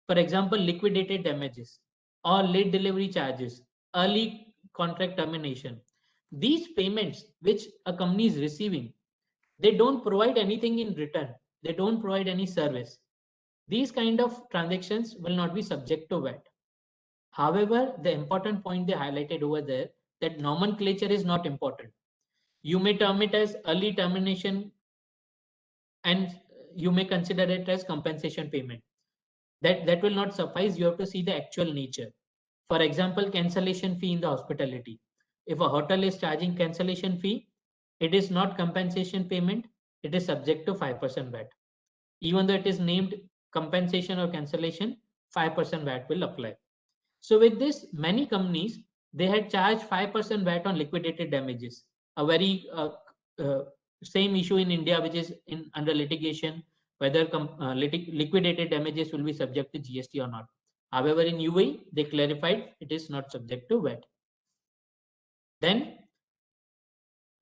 For example, liquidated damages or late delivery charges, early contract termination. These payments which a company is receiving, they don't provide anything in return. They don't provide any service. These kind of transactions will not be subject to VAT. However, the important point they highlighted over there, that nomenclature is not important. You may term it as early termination and you may consider it as compensation payment. That will not suffice. You have to see the actual nature. For example, cancellation fee in the hospitality. If a hotel is charging cancellation fee, it is not compensation payment. It is subject to 5% VAT. Even though it is named compensation or cancellation, 5% VAT will apply. So with this, many companies, they had charged 5% VAT on liquidated damages, a very same issue in India, which is under litigation, whether liquidated damages will be subject to GST or not. However, in UAE, they clarified it is not subject to VAT. Then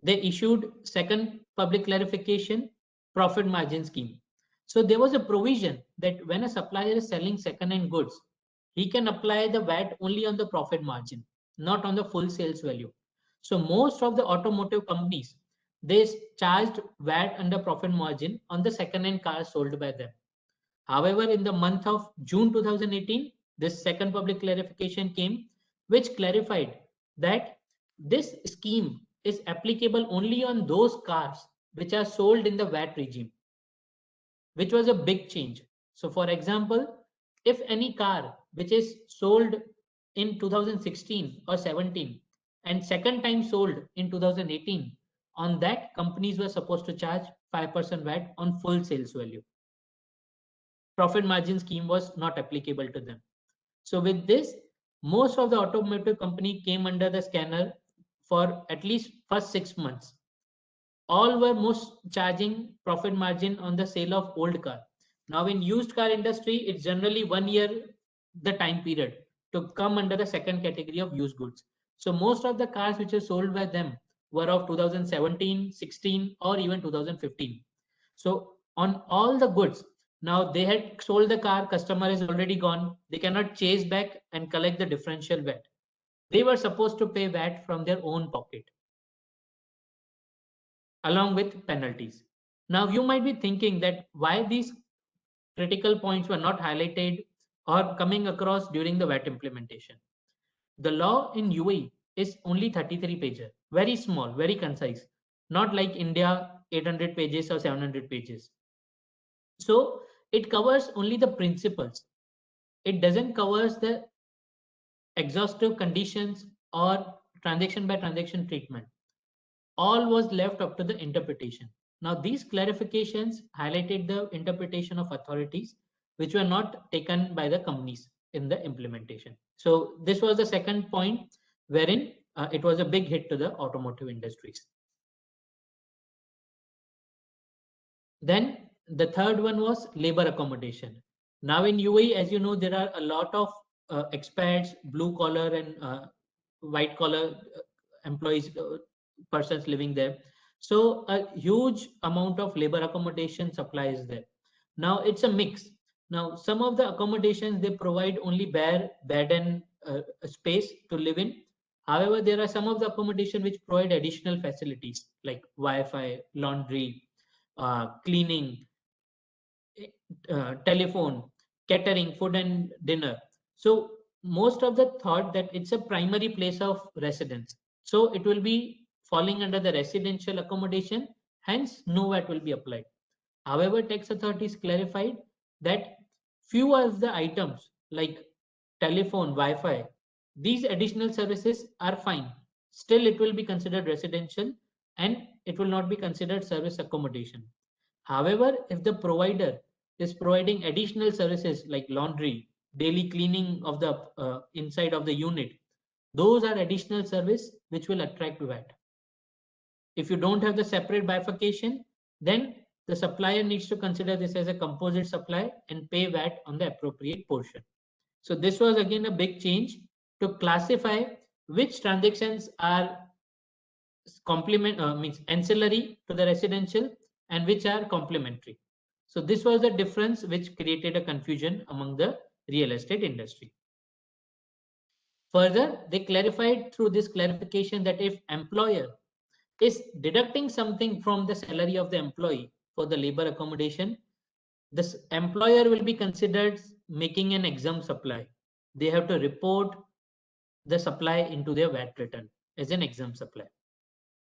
they issued second public clarification, profit margin scheme. So there was a provision that when a supplier is selling second-hand goods, he can apply the VAT only on the profit margin, not on the full sales value. So most of the automotive companies, they charged VAT under profit margin on the second-hand cars sold by them. However, in the month of June 2018, this second public clarification came, which clarified that this scheme is applicable only on those cars which are sold in the VAT regime, which was a big change. So for example, if any car which is sold in 2016 or 17 and second time sold in 2018, on that companies were supposed to charge 5% VAT on full sales value. Profit margin scheme was not applicable to them. So with this, most of the automotive company came under the scanner for at least first 6 months. All were most charging profit margin on the sale of old car. Now in used car industry, it's generally 1 year the time period to come under the second category of used goods. So most of the cars which are sold by them were of 2017, 16 or even 2015. So on all the goods, now they had sold the car, customer is already gone. They cannot chase back and collect the differential VAT. They were supposed to pay VAT from their own pocket along with penalties. Now you might be thinking that why these critical points were not highlighted or coming across during the VAT implementation. The law in UAE is only 33 pages, very small, very concise, not like India 800 pages or 700 pages. So it covers only the principles. It doesn't cover the exhaustive conditions or transaction by transaction treatment. All was left up to the interpretation. Now these clarifications highlighted the interpretation of authorities which were not taken by the companies in the implementation. So this was the second point wherein it was a big hit to the automotive industries. Then the third one was labor accommodation. Now in UAE, as you know, there are a lot of expats, blue collar and white collar employees, persons living there. So a huge amount of labor accommodation supply is there. Now it's a mix. Now some of the accommodations they provide only bare bed and space to live in. However, there are some of the accommodation which provide additional facilities like Wi-Fi, laundry, cleaning, telephone, catering, food and dinner. So most of the thought that it's a primary place of residence. So it will be falling under the residential accommodation, hence no VAT will be applied. However, tax authorities clarified that few of the items like telephone, Wi-Fi, these additional services are fine. Still, it will be considered residential and it will not be considered service accommodation. However, if the provider is providing additional services like laundry, daily cleaning of the inside of the unit, those are additional service which will attract VAT. If you don't have the separate bifurcation, then the supplier needs to consider this as a composite supply and pay VAT on the appropriate portion. So this was again a big change to classify which transactions are means ancillary to the residential and which are complementary. So this was the difference which created a confusion among the real estate industry. Further, they clarified through this clarification that if employer is deducting something from the salary of the employee for the labor accommodation, this employer will be considered making an exempt supply. They have to report the supply into their VAT return as an exempt supply.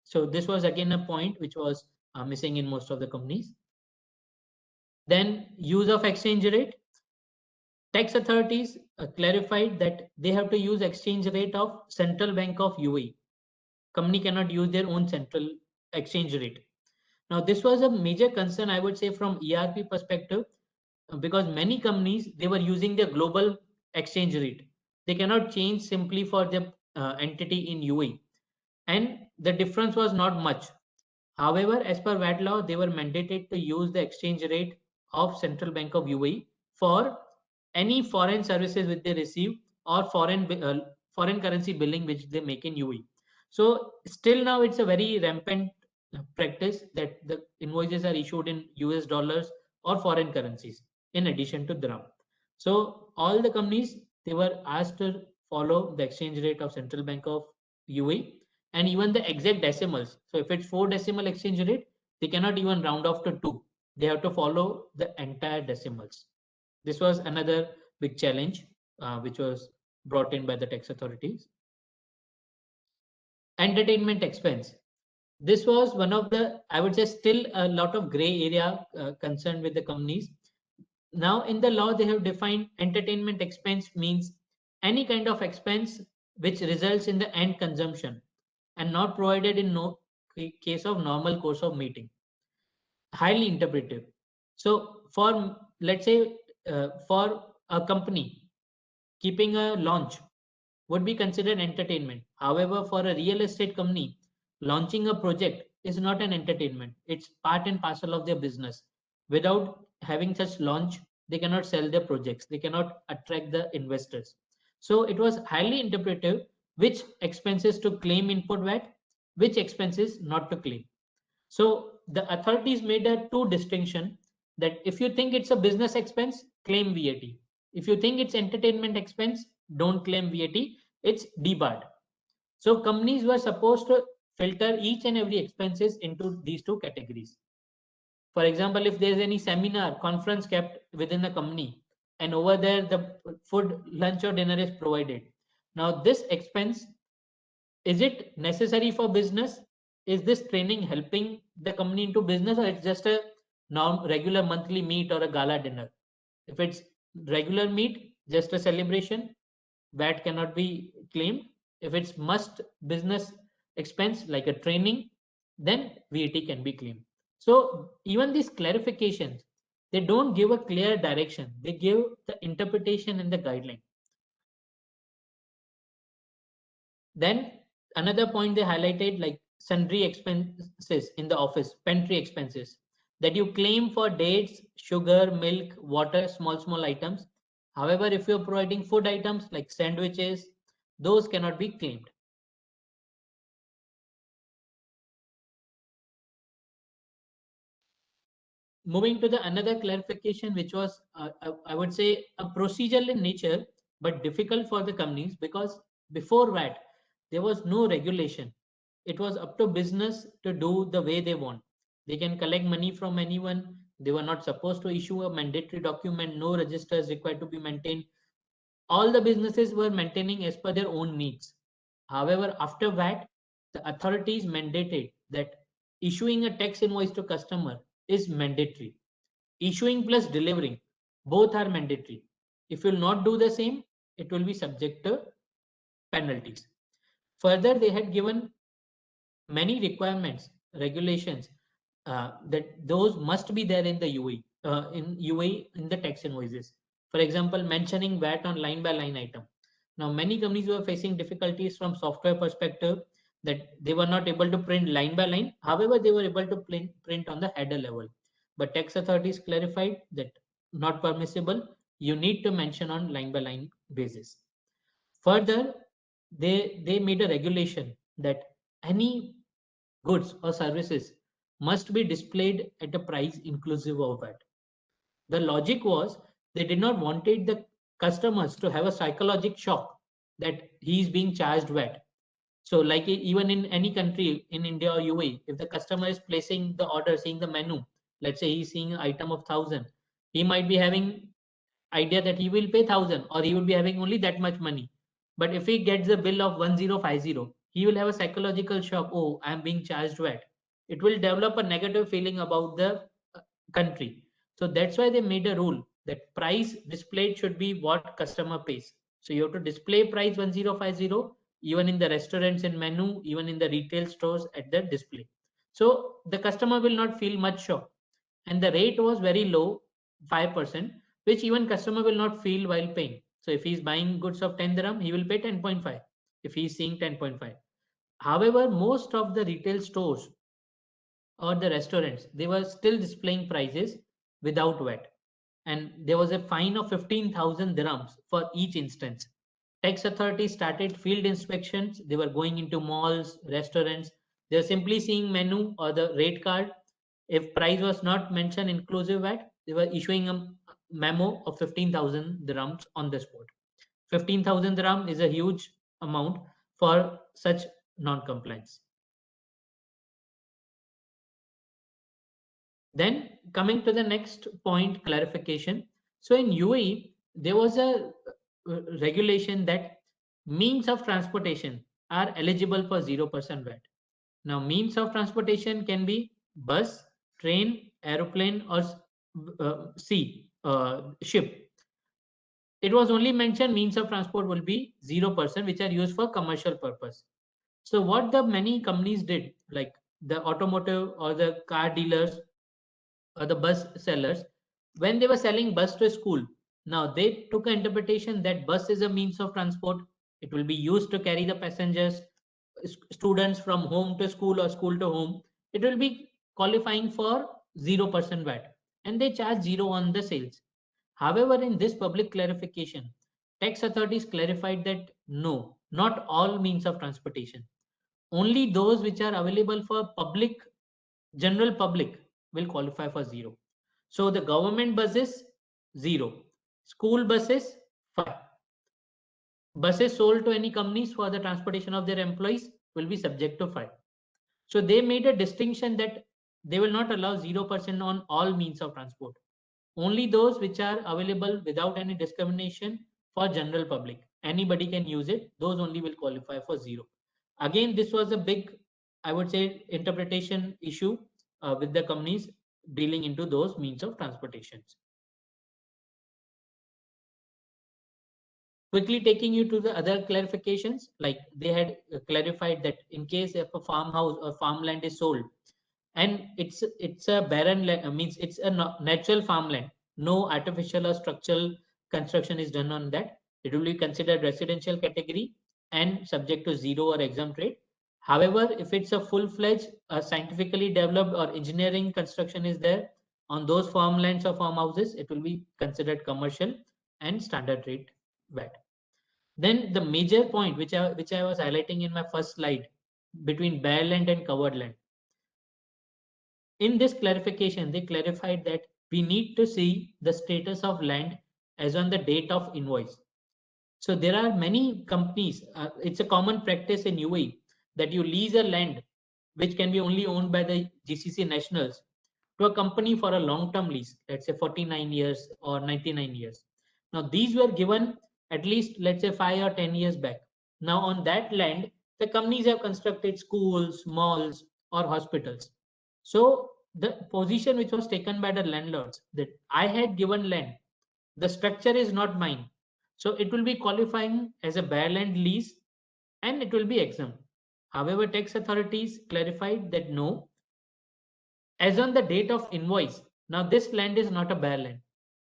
So this was again a point which was missing in most of the companies. Then use of exchange rate. Tax authorities clarified that they have to use exchange rate of Central Bank of UAE. Company cannot use their own central exchange rate. Now this was a major concern, I would say, from ERP perspective, because many companies, they were using their global exchange rate. They cannot change simply for their entity in UAE. And the difference was not much. However, as per VAT law, they were mandated to use the exchange rate of Central Bank of UAE for any foreign services which they receive or foreign currency billing which they make in UAE. So still now it's a very rampant practice that the invoices are issued in US dollars or foreign currencies in addition to dirham. So all the companies, they were asked to follow the exchange rate of Central Bank of UAE and even the exact decimals. So if it's 4 decimal exchange rate, they cannot even round off to 2. They have to follow the entire decimals. This was another big challenge which was brought in by the tax authorities. Entertainment expense. This was one of the, I would say, still a lot of gray area concerned with the companies. Now in the law, they have defined entertainment expense means any kind of expense which results in the end consumption and not provided in no case of normal course of meeting. Highly interpretive. So for, let's say, for a company, keeping a launch would be considered entertainment. However, for a real estate company, launching a project is not an entertainment. It's part and parcel of their business. Without having such launch, they cannot sell their projects. They cannot attract the investors. So it was highly interpretive which expenses to claim input VAT, which expenses not to claim. So the authorities made a two distinction that if you think it's a business expense, claim VAT. If you think it's entertainment expense, don't claim VAT, it's debarred. So companies were supposed to filter each and every expenses into these two categories. For example, if there's any seminar, conference kept within the company, and over there the food, lunch or dinner is provided. Now this expense, is it necessary for business? Is this training helping the company into business, or it's just a regular monthly meet or a gala dinner? If it's regular meet, just a celebration, VAT cannot be claimed. If it's must business expense like a training, then VAT can be claimed. So even these clarifications, they don't give a clear direction. They give the interpretation and the guideline. Then another point they highlighted, like sundry expenses in the office, pantry expenses that you claim for dates, sugar, milk, water, small items. However, if you're providing food items like sandwiches, those cannot be claimed. Moving to the another clarification, which was, I would say, a procedural in nature, but difficult for the companies, because before VAT, there was no regulation. It was up to business to do the way they want. They can collect money from anyone. They were not supposed to issue a mandatory document. No registers required to be maintained. All the businesses were maintaining as per their own needs. However, after VAT, the authorities mandated that issuing a tax invoice to customer is mandatory. Issuing plus delivering, both are mandatory. If you will not do the same, it will be subject to penalties. Further, they had given many requirements, regulations that those must be there in the UAE, in the tax invoices. For example, mentioning VAT on line by line item. Now, many companies were facing difficulties from software perspective that they were not able to print line by line. However, they were able to print on the header level. But tax authorities clarified that not permissible. You need to mention on line by line basis. Further, they made a regulation that any goods or services must be displayed at a price inclusive of VAT. The logic was they did not wanted the customers to have a psychological shock that he is being charged VAT. So like even in any country in India or UAE, if the customer is placing the order, seeing the menu, let's say he's seeing an item of 1,000, he might be having idea that he will pay 1,000 or he will be having only that much money. But if he gets a bill of 1050, he will have a psychological shock. Oh, I am being charged VAT. It will develop a negative feeling about the country. So that's why they made a rule that price displayed should be what customer pays. So you have to display price 1050 even in the restaurants and menu, even in the retail stores at the display. So the customer will not feel much shock. And the rate was very low, 5%, which even customer will not feel while paying. So if he's buying goods of 10 dirham, he will pay 10.5 if he's seeing 10.5. However, most of the retail stores or the restaurants, they were still displaying prices without VAT. And there was a fine of 15,000 dirhams for each instance. Tax authorities started field inspections. They were going into malls, restaurants. They were simply seeing menu or the rate card. If price was not mentioned inclusive VAT, they were issuing a memo of 15,000 dirhams on the spot. 15,000 dirham is a huge amount for such non-compliance. Then coming to the next point, clarification. So in UAE, there was a regulation that means of transportation are eligible for 0% VAT. Now, means of transportation can be bus, train, aeroplane, or ship. It was only mentioned means of transport will be 0%, which are used for commercial purpose. So what the many companies did, like the automotive or the car dealers or the bus sellers, when they were selling bus to school, now they took an interpretation that bus is a means of transport. It will be used to carry the passengers, students from home to school or school to home. It will be qualifying for 0% VAT, and they charge 0 on the sales. However, in this public clarification, tax authorities clarified that no, not all means of transportation. Only those which are available for public general public will qualify for 0. So the government buses, 0. School buses, 5. Buses sold to any companies for the transportation of their employees will be subject to 5. So they made a distinction that they will not allow 0% on all means of transport. Only those which are available without any discrimination for general public. Anybody can use it. Those only will qualify for 0. Again, this was a big, I would say, interpretation issue with the companies dealing into those means of transportations. Quickly taking you to the other clarifications, like they had clarified that in case if a farmhouse or farmland is sold and it's a barren land, means it's a natural farmland, no artificial or structural construction is done on that, it will be considered residential category and subject to 0 or exempt rate. However, if it's a full-fledged scientifically developed or engineering construction is there on those farmlands or farmhouses, it will be considered commercial and standard rate VAT. Then the major point which I was highlighting in my first slide between bare land and covered land. In this clarification, they clarified that we need to see the status of land as on the date of invoice. So there are many companies, it's a common practice in UAE that you lease a land which can be only owned by the GCC nationals to a company for a long-term lease, let's say 49 years or 99 years. Now these were given at least, let's say 5 or 10 years back. Now on that land, the companies have constructed schools, malls, or hospitals. So the position which was taken by the landlords that I had given land, the structure is not mine. So it will be qualifying as a bare land lease and it will be exempt. However, tax authorities clarified that no, as on the date of invoice, now this land is not a bare land.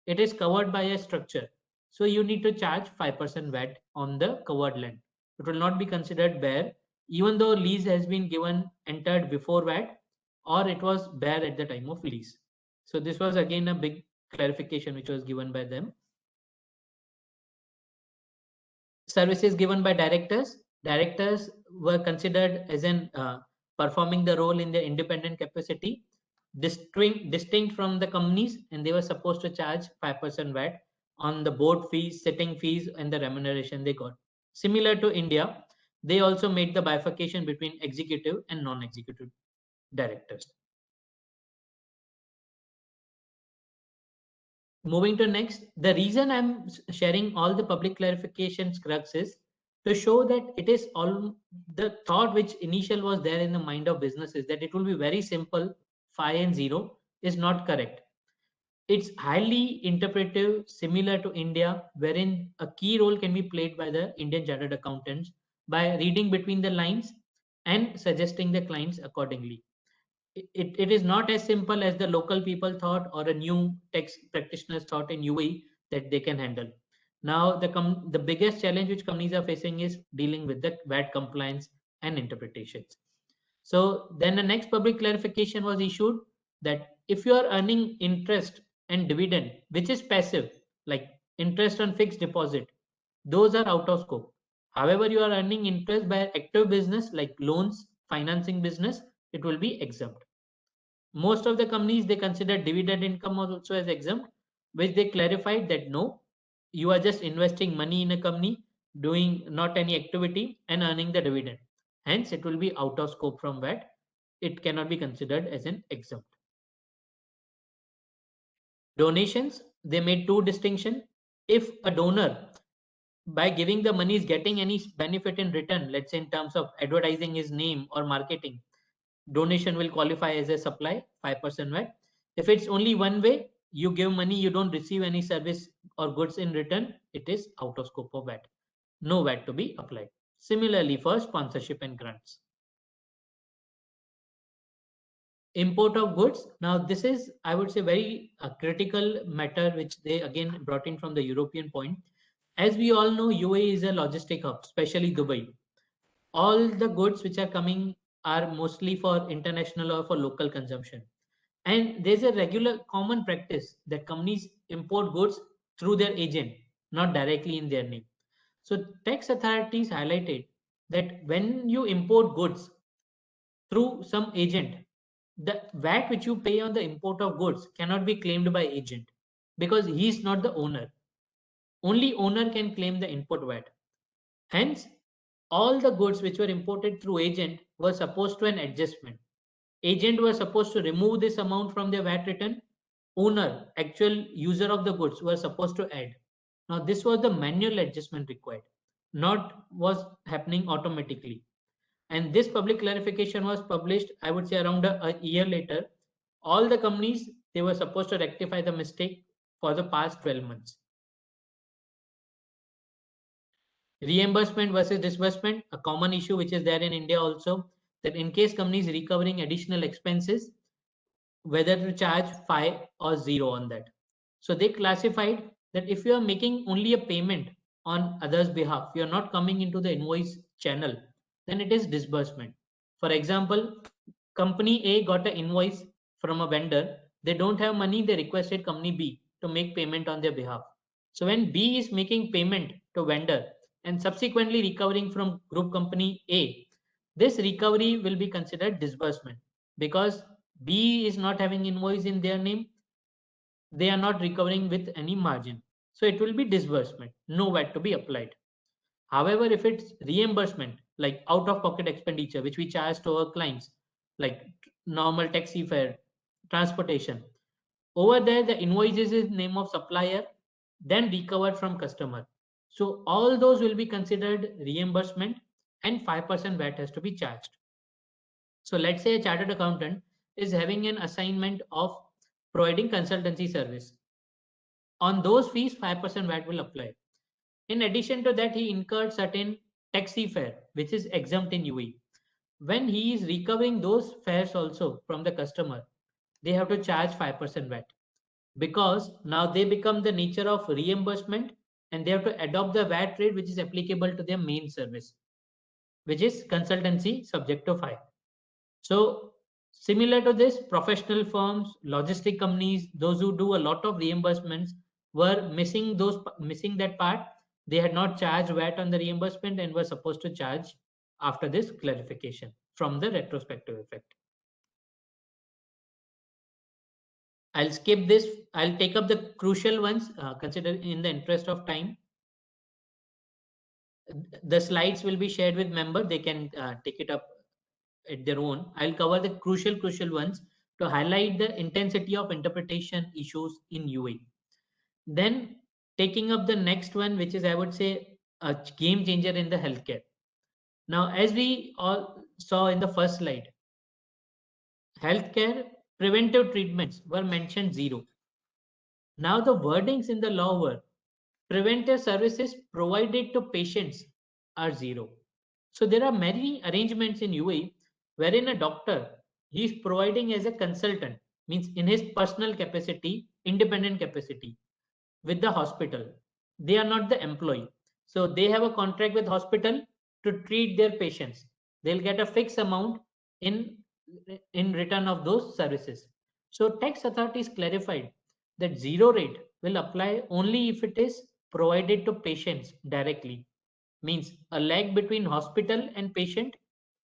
It is covered by a structure. So you need to charge 5% VAT on the covered land. It will not be considered bare, even though lease has been given, entered before VAT, or it was bare at the time of lease. So this was again a big clarification which was given by them. Services given by directors. Directors were considered as in performing the role in their independent capacity, distinct from the companies, and they were supposed to charge 5% VAT on the board fees, sitting fees, and the remuneration they got. Similar to India, they also made the bifurcation between executive and non-executive directors. Moving to next, the reason I'm sharing all the public clarifications crux is to show that it is all the thought which initial was there in the mind of businesses that it will be very simple, 5 and 0 is not correct. It's highly interpretive, similar to India, wherein a key role can be played by the Indian Chartered Accountants by reading between the lines and suggesting the clients accordingly. It is not as simple as the local people thought or a new tax practitioners thought in UAE that they can handle. Now the biggest challenge which companies are facing is dealing with the VAT compliance and interpretations. So then the next public clarification was issued that if you are earning interest and dividend, which is passive, like interest on fixed deposit, those are out of scope. However, you are earning interest by active business like loans, financing business, it will be exempt. Most of the companies, they consider dividend income also as exempt, which they clarified that no, you are just investing money in a company, doing not any activity and earning the dividend. Hence, it will be out of scope from VAT. It cannot be considered as an exempt. Donations, they made two distinctions. If a donor, by giving the money, is getting any benefit in return, let's say in terms of advertising his name or marketing, donation will qualify as a supply, 5% VAT. If it's only one way, you give money, you don't receive any service or goods in return, it is out of scope of VAT. No VAT to be applied. Similarly for sponsorship and grants. Import of goods. Now this is, I would say, very critical matter which they again brought in from the European point. As we all know, UAE is a logistic hub, especially Dubai. All the goods which are coming are mostly for international or for local consumption. And there's a regular common practice that companies import goods through their agent, not directly in their name. So tax authorities highlighted that when you import goods through some agent, the VAT which you pay on the import of goods cannot be claimed by agent because he is not the owner. Only owner can claim the input VAT. Hence, all the goods which were imported through agent were supposed to an adjustment. Agent was supposed to remove this amount from their VAT return. Owner, actual user of the goods, were supposed to add. Now, this was the manual adjustment required, not was happening automatically. And this public clarification was published, I would say, around a year later. All the companies, they were supposed to rectify the mistake for the past 12 months. Reimbursement versus disbursement, a common issue which is there in India also, that in case companies recovering additional expenses, whether to charge 5 or 0 on that. So they classified that if you are making only a payment on others' behalf, you are not coming into the invoice channel, then it is disbursement. For example, company A got an invoice from a vendor. They don't have money. They requested company B to make payment on their behalf. So when B is making payment to vendor and subsequently recovering from group company A, this recovery will be considered disbursement because B is not having invoice in their name. They are not recovering with any margin. So it will be disbursement, no VAT to be applied. However, if it's reimbursement, like out of pocket expenditure, which we charge to our clients, like normal taxi fare, transportation, over there, the invoices is name of supplier, then recovered from customer. So all those will be considered reimbursement and 5% VAT has to be charged. So let's say a chartered accountant is having an assignment of providing consultancy service. On those fees, 5% VAT will apply. In addition to that, he incurred certain taxi fare, which is exempt in UAE. When he is recovering those fares also from the customer, they have to charge 5% VAT because now they become the nature of reimbursement and they have to adopt the VAT rate which is applicable to their main service, which is consultancy subject to 5. So similar to this, professional firms, logistic companies, those who do a lot of reimbursements were missing that part. They had not charged VAT on the reimbursement and were supposed to charge after this clarification from the retrospective effect. I'll skip this. I'll take up the crucial ones, consider in the interest of time. The slides will be shared with member. They can take it up at their own. I'll cover the crucial ones to highlight the intensity of interpretation issues in UAE. Then taking up the next one, which is, I would say, a game changer in the healthcare. Now, as we all saw in the first slide, healthcare preventive treatments were mentioned 0. Now the wordings in the law were preventive services provided to patients are 0. So there are many arrangements in UAE wherein a doctor, he is providing as a consultant, means in his personal capacity, independent capacity with the hospital. They are not the employee. So they have a contract with hospital to treat their patients. They'll get a fixed amount in return of those services. So tax authorities clarified that 0 rate will apply only if it is provided to patients directly. Means a lag between hospital and patient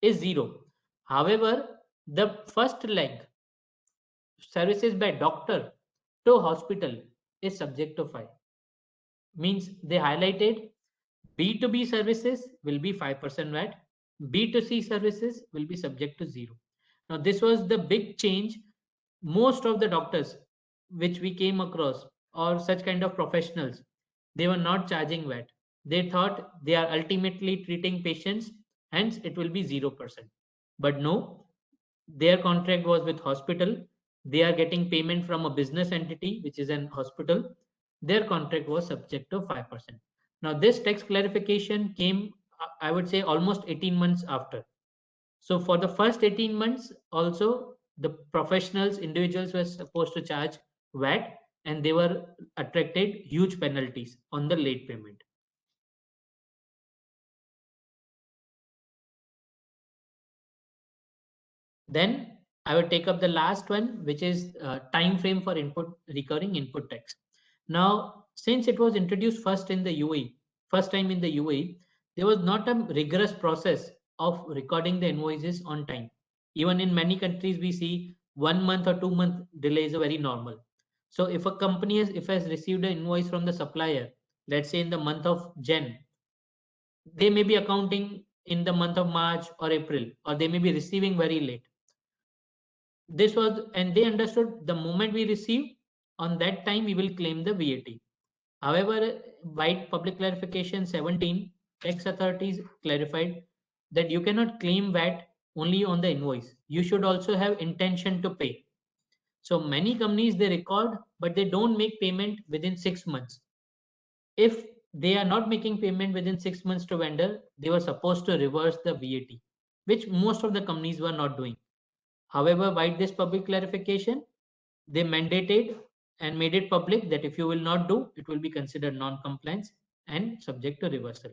is 0. However, the first leg, services by doctor to hospital, is subject to 5. Means they highlighted B2B services will be 5% VAT, B2C services will be subject to 0. Now this was the big change. Most of the doctors which we came across or such kind of professionals, they were not charging VAT. They thought they are ultimately treating patients, hence it will be 0%. But no, their contract was with hospital. They are getting payment from a business entity, which is an hospital. Their contract was subject to 5%. Now this tax clarification came, I would say, almost 18 months after. So for the first 18 months also, the professionals, individuals were supposed to charge VAT and they were attracted huge penalties on the late payment. Then I will take up the last one, which is time frame for recurring input tax. Now, since it was introduced first time in the UAE, there was not a rigorous process of recording the invoices on time. Even in many countries, we see 1 month or 2 month delay is a very normal. So if a company has received an invoice from the supplier, let's say in the month of Jan, they may be accounting in the month of March or April, or they may be receiving very late. This was, and they understood the moment we receive, on that time we will claim the VAT. However, by public clarification 17, tax authorities clarified that you cannot claim VAT only on the invoice. You should also have intention to pay. So many companies, they record, but they don't make payment within 6 months. If they are not making payment within 6 months to vendor, they were supposed to reverse the VAT, which most of the companies were not doing. However, by this public clarification, they mandated and made it public that if you will not do, it will be considered non-compliance and subject to reversal.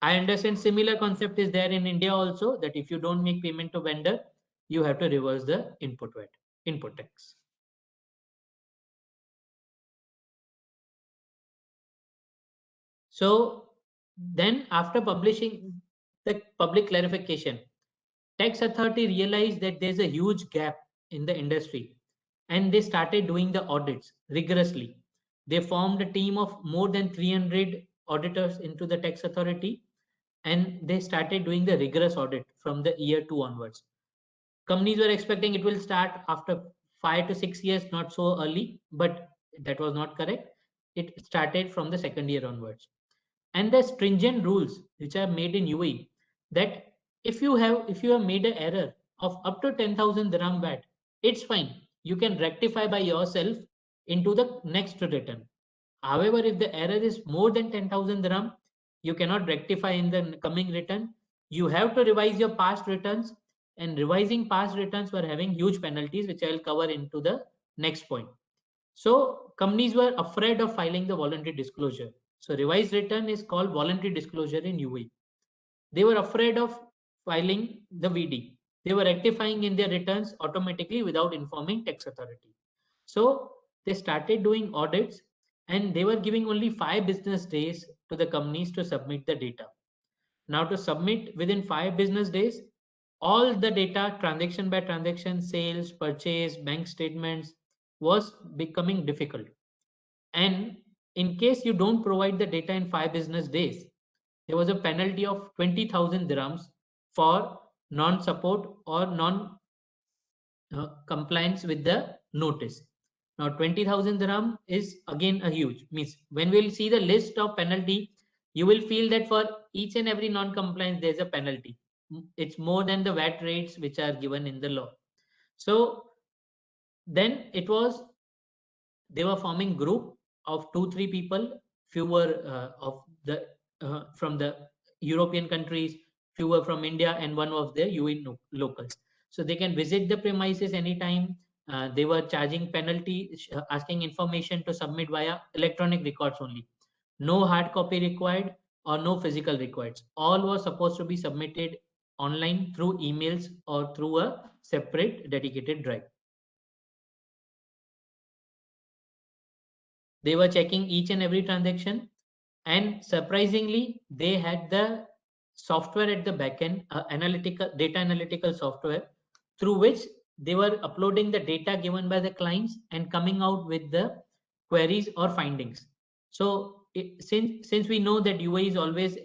I understand similar concept is there in India also, that if you don't make payment to vendor, you have to reverse the input VAT, input tax. So then after publishing the public clarification, tax authority realized that there's a huge gap in the industry, and they started doing the audits rigorously. They formed a team of more than 300 auditors into the tax authority, and they started doing the rigorous audit from the year 2 onwards. Companies were expecting it will start after 5 to 6 years, not so early, but that was not correct. It started from the second year onwards. And the stringent rules which are made in UAE, that if you have made an error of up to 10,000 dirham VAT, it's fine. You can rectify by yourself into the next return. However, if the error is more than 10,000 dirham, you cannot rectify in the coming return. You have to revise your past returns, and revising past returns were having huge penalties, which I will cover into the next point. So companies were afraid of filing the voluntary disclosure. So revised return is called voluntary disclosure in UAE. They were afraid of filing the VD. They were rectifying in their returns automatically without informing tax authority. So they started doing audits, and they were giving only 5 business days to the companies to submit the data. Now to submit within 5 business days, all the data, transaction by transaction, sales, purchase, bank statements, was becoming difficult. And in case you don't provide the data in 5 business days, there was a penalty of 20,000 dirhams for non-support or non-compliance with the notice. Now 20,000 dirham is again a huge, means when we'll see the list of penalty, you will feel that for each and every non-compliance, there's a penalty. It's more than the VAT rates which are given in the law. So then it was, they were forming group of 2-3 people, fewer of the from the European countries, fewer from India, and one of the UAE locals. So they can visit the premises anytime. They were charging penalty, asking information to submit via electronic records only. No hard copy required or no physical required. All was supposed to be submitted online through emails or through a separate dedicated drive. They were checking each and every transaction, and surprisingly, they had the software at the backend, data analytical software, through which they were uploading the data given by the clients and coming out with the queries or findings. So since we know that UAE is always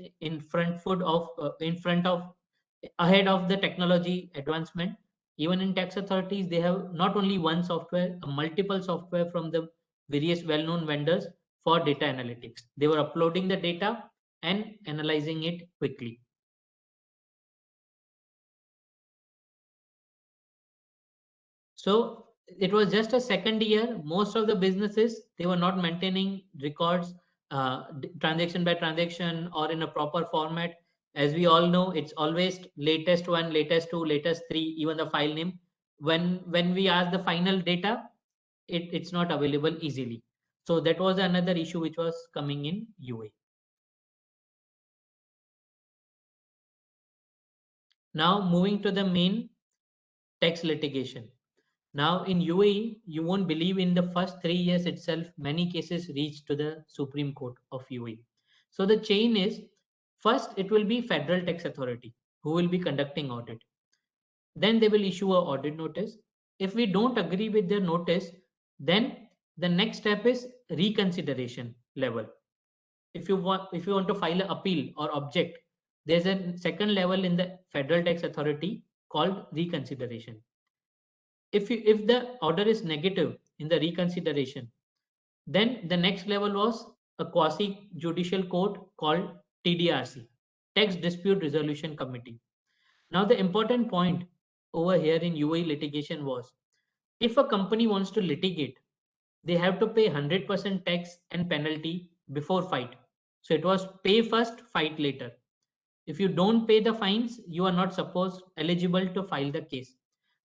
ahead of the technology advancement, even in tax authorities, they have not only one software, multiple software from the various well-known vendors for data analytics. They were uploading the data and analyzing it quickly. So it was just a second year. Most of the businesses, they were not maintaining records transaction by transaction or in a proper format. As we all know, it's always latest 1, latest 2, latest 3, even the file name. When we ask the final data, it's not available easily. So that was another issue which was coming in UAE. Now moving to the main tax litigation. Now in UAE, you won't believe, in the first 3 years itself, many cases reached to the Supreme Court of UAE. So the chain is, first it will be Federal Tax Authority who will be conducting audit. Then they will issue an audit notice. If we don't agree with their notice, then the next step is reconsideration level. If you want to file an appeal or object, there's a second level in the Federal Tax Authority called reconsideration. If the order is negative in the reconsideration, then the next level was a quasi judicial court called TDRC, Tax Dispute Resolution Committee. Now the important point over here in UAE litigation was, if a company wants to litigate, they have to pay 100% tax and penalty before fight. So it was pay first, fight later. If you don't pay the fines, you are not supposed eligible to file the case.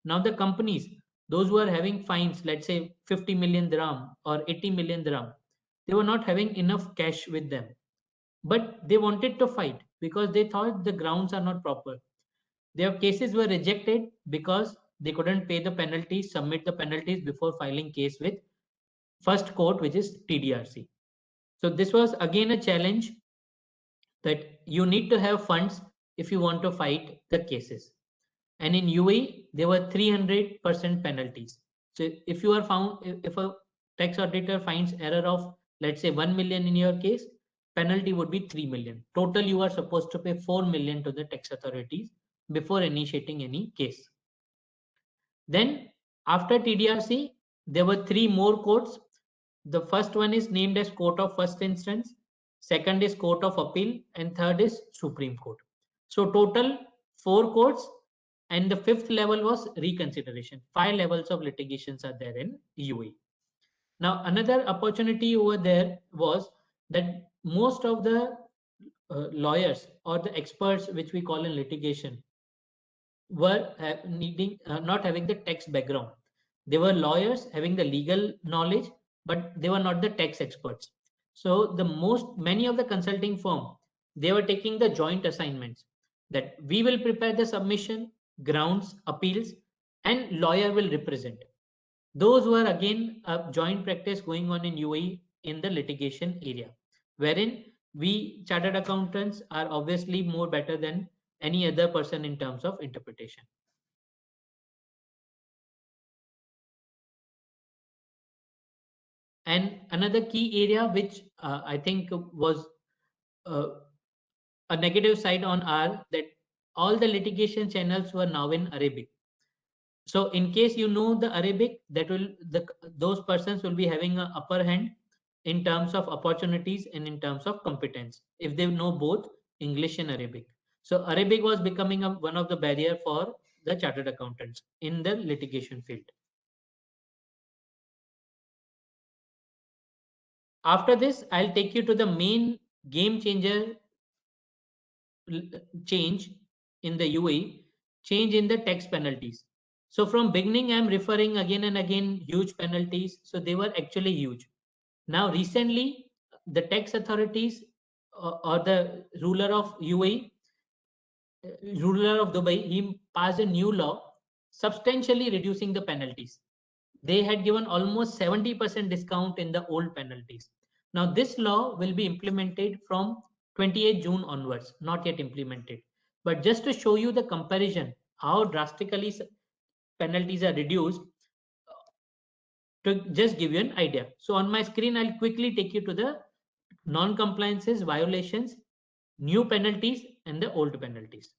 Now the companies, those who are having fines, let's say 50 million dirham or 80 million dirham, they were not having enough cash with them. But they wanted to fight because they thought the grounds are not proper. Their cases were rejected because they couldn't pay the penalties, submit the penalties before filing case with first court, which is TDRC. So this was again a challenge that you need to have funds if you want to fight the cases. And in UAE, there were 300% penalties. So if you are found, if a tax auditor finds error of, let's say 1 million in your case, penalty would be 3 million. Total, you are supposed to pay 4 million to the tax authorities before initiating any case. Then after TDRC, there were 3 more courts. The first one is named as Court of First Instance, second is Court of Appeal, and third is Supreme Court. So total 4 courts, and the 5th level was reconsideration. 5 levels of litigations are there in UAE. Now another opportunity over there was that most of the lawyers or the experts, which we call in litigation, were not having the tax background. They were lawyers having the legal knowledge, but they were not the tax experts. So many of the consulting firm, they were taking the joint assignments that we will prepare the submission, grounds, appeals, and lawyer will represent. Those were again a joint practice going on in UAE in the litigation area, wherein we chartered accountants are obviously more better than any other person in terms of interpretation. And another key area which I think was a negative side on our, that all the litigation channels were now in Arabic. So in case you know the Arabic, those persons will be having an upper hand in terms of opportunities and in terms of competence if they know both English and Arabic. So Arabic was becoming one of the barrier for the chartered accountants in the litigation field. After this, I'll take you to the main game changer change in the UAE, change in the tax penalties. So from beginning, I'm referring again and again, huge penalties. So they were actually huge. Now, recently, the tax authorities or the ruler of UAE, ruler of Dubai, he passed a new law substantially reducing the penalties. They had given almost 70% discount in the old penalties. Now, this law will be implemented from 28 June onwards, not yet implemented. But just to show you the comparison, how drastically penalties are reduced, to just give you an idea. So on my screen, I'll quickly take you to the non-compliances, violations, new penalties, and the old penalties.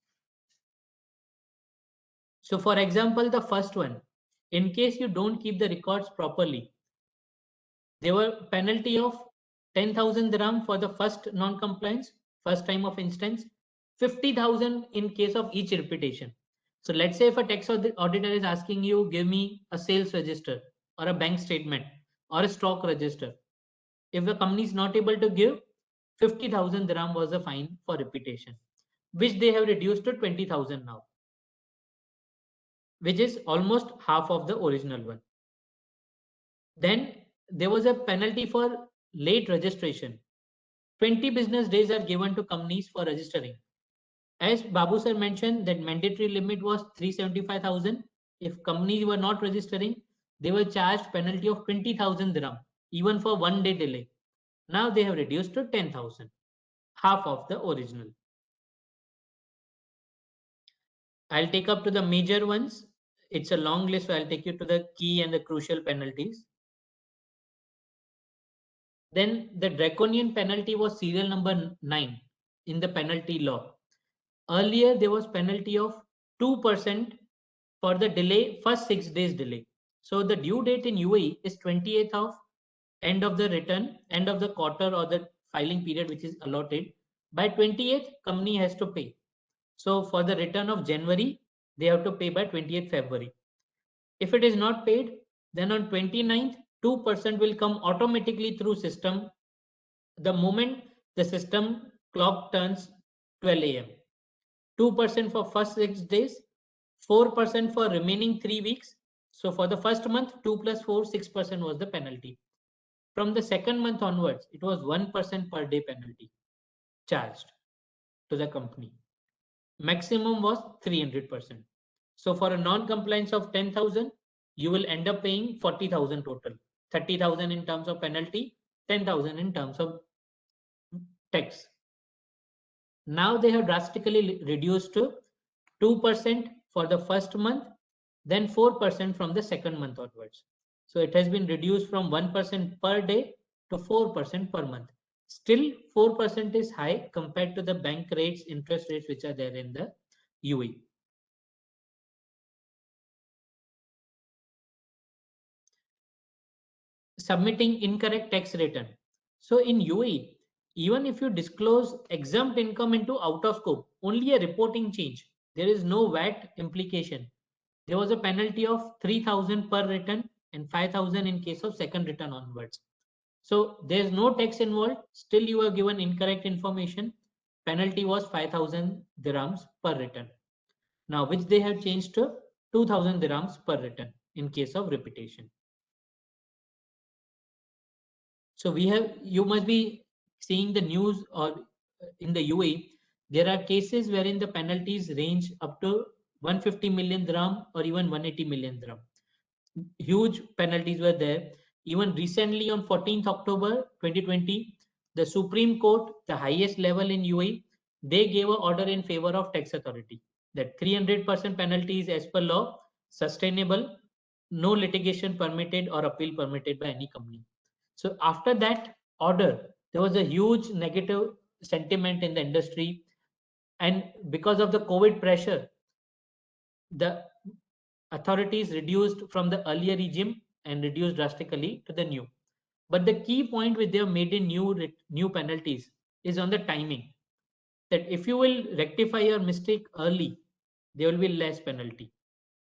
So for example, the first one, in case you don't keep the records properly, there were penalty of 10,000 dirham for the first non-compliance, first time of instance, 50,000 in case of each repetition. So let's say if a tax auditor is asking you, give me a sales register or a bank statement or a stock register. If the company is not able to give, 50,000 dirham was a fine for repetition, which they have reduced to 20,000 now, which is almost half of the original one. Then there was a penalty for late registration. 20 business days are given to companies for registering. As Babu sir mentioned, that mandatory limit was 375,000. If companies were not registering, they were charged penalty of 20,000 dirham, even for 1 day delay. Now they have reduced to 10,000, half of the original. I'll take up to the major ones. it's a long list, so I'll take you to the key and the crucial penalties. Then the draconian penalty was serial number 9 in the penalty law. Earlier, there was penalty of 2% for the delay, first 6 days delay. So the due date in UAE is 28th of end of the return, end of the quarter or the filing period which is allotted. By 28th, company has to pay. So for the return of January, they have to pay by 28th February. If it is not paid, then on 29th, 2% will come automatically through system the moment the system clock turns 12 a.m. 2% for first 6 days, 4% for remaining 3 weeks. So for the first month, 2 plus 4, 6% was the penalty. From the second month onwards, it was 1% per day penalty charged to the company. Maximum was 300%. So for a non-compliance of 10,000, you will end up paying 40,000 total, 30,000 in terms of penalty, 10,000 in terms of tax. Now they have drastically reduced to 2% for the first month, then 4% from the second month onwards. So it has been reduced from 1% per day to 4% per month. Still 4% is high compared to the bank rates, interest rates which are there in the UAE. Submitting incorrect tax return. So in UAE, even if you disclose exempt income into out of scope, only a reporting change, there is no VAT implication. There was a penalty of 3,000 per return and 5,000 in case of second return onwards. So there's no tax involved. Still you are given incorrect information. Penalty was 5,000 dirhams per return. Now, which they have changed to 2,000 dirhams per return in case of repetition. So you must be seeing the news or in the UAE, there are cases wherein the penalties range up to 150 million dirham or even 180 million dirham. Huge penalties were there. Even recently on 14th October 2020, the Supreme Court, the highest level in UAE, they gave an order in favor of tax authority that 300% penalty is as per law, sustainable, no litigation permitted or appeal permitted by any company. So after that order, there was a huge negative sentiment in the industry. And because of the COVID pressure, the authorities reduced from the earlier regime and reduced drastically to the new. But the key point which they have made in new penalties is on the timing. That if you will rectify your mistake early, there will be less penalty.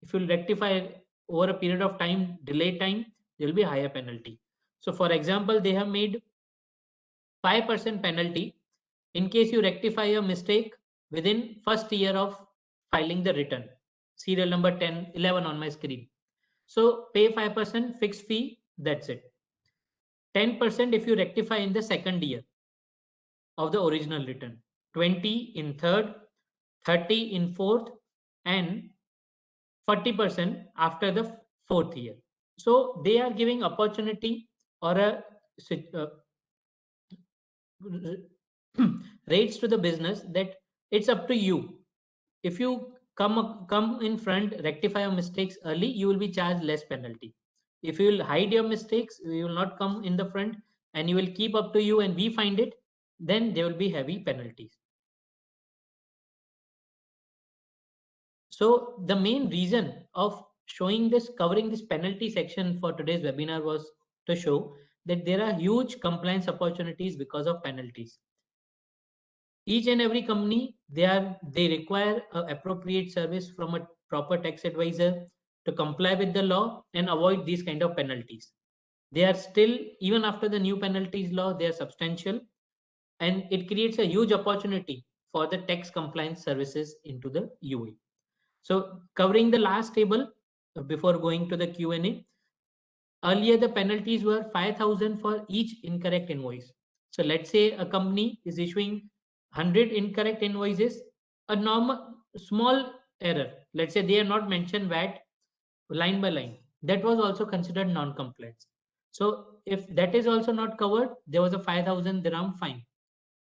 If you will rectify over a period of time, delay time, there will be higher penalty. So for example, they have made 5% penalty in case you rectify your mistake within first year of filing the return. Serial number 11 on my screen. So pay 5% fixed fee, that's it. 10% if you rectify in the second year of the original return, 20 in third, 30 in fourth, and 40% after the fourth year. So they are giving opportunity or a rates to the business that it's up to you. If you come in front, rectify your mistakes early, you will be charged less penalty. If you will hide your mistakes, you will not come in the front and you will keep up to you and we find it, then there will be heavy penalties. So the main reason of covering this penalty section for today's webinar was to show that there are huge compliance opportunities because of penalties. Each and every company, they require an appropriate service from a proper tax advisor to comply with the law and avoid these kind of penalties. They are still, even after the new penalties law, they are substantial, and it creates a huge opportunity for the tax compliance services into the UAE. So covering the last table before going to the Q&A, earlier the penalties were 5,000 for each incorrect invoice. So let's say a company is issuing 100 incorrect invoices, a normal small error, let's say they are not mentioned VAT line by line, that was also considered non-compliance. So if that is also not covered, there was a 5,000 dirham fine.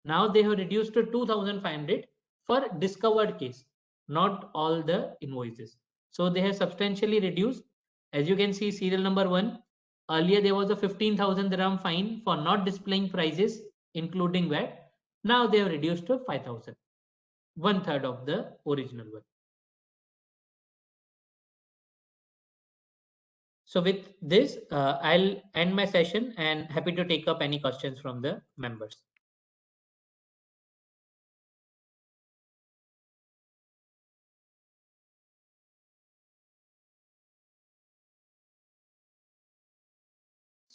Now they have reduced to 2,500 for discovered case, not all the invoices. So they have substantially reduced. As you can see, serial number 1, earlier there was a 15,000 dirham fine for not displaying prices, including VAT. Now they have reduced to 5,000, 1/3 of the original one. So with this, I'll end my session and happy to take up any questions from the members.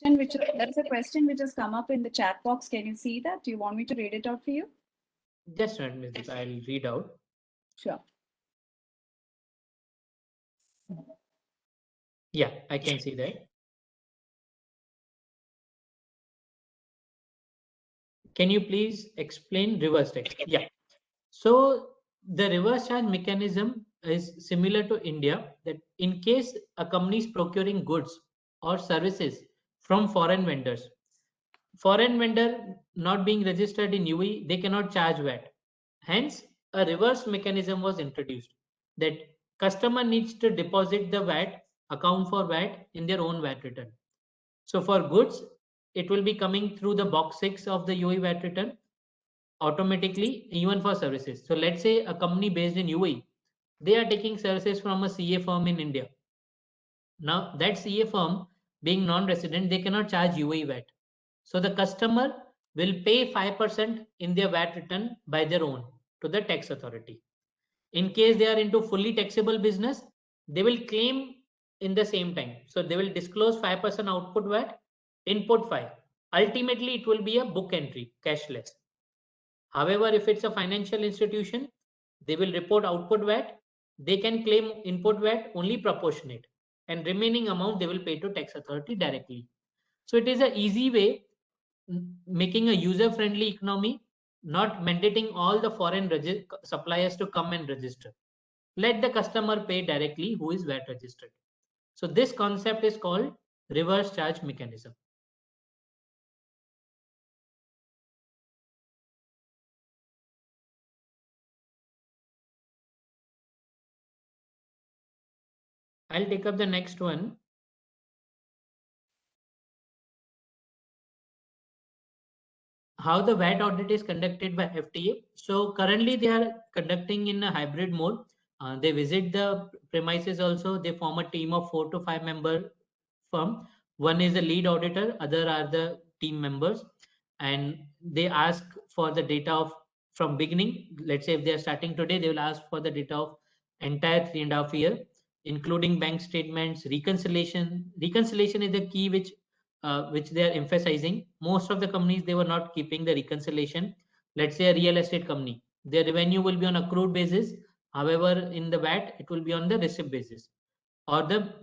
There's a question which has come up in the chat box. Can you see that? Do you want me to read it out for you? Just a minute, Ms. Deepa, I'll read out. Sure. Yeah, I can see that. Can you please explain reverse tax? Yeah. So the reverse charge mechanism is similar to India, that in case a company is procuring goods or services from foreign vendors, foreign vendor not being registered in UAE, they cannot charge VAT. Hence, a reverse mechanism was introduced that customer needs to deposit the VAT, account for VAT in their own VAT return. So for goods, it will be coming through the box 6 of the UAE VAT return automatically, even for services. So let's say a company based in UAE, they are taking services from a CA firm in India. Now that CA firm being non-resident, they cannot charge UAE VAT. So the customer will pay 5% in their VAT return by their own to the tax authority. In case they are into fully taxable business, they will claim in the same time. So they will disclose 5% output VAT, input 5. Ultimately, it will be a book entry, cashless. However, if it's a financial institution, they will report output VAT. They can claim input VAT only proportionate, and remaining amount they will pay to tax authority directly. So it is an easy way, making a user-friendly economy, not mandating all the foreign suppliers to come and register. Let the customer pay directly who is VAT registered. So this concept is called reverse charge mechanism. I'll take up the next one. How the VAT audit is conducted by FTA. So currently they are conducting in a hybrid mode. They visit the premises also. They form a team of 4 to 5 member firm. One is the lead auditor, other are the team members, and they ask for the data of from beginning. Let's say if they are starting today, they will ask for the data of entire 3.5 years, including bank statements, reconciliation. Reconciliation is the key which they are emphasizing. Most of the companies, they were not keeping the reconciliation. Let's say a real estate company, their revenue will be on accrued basis. However, in the VAT, it will be on the receipt basis or the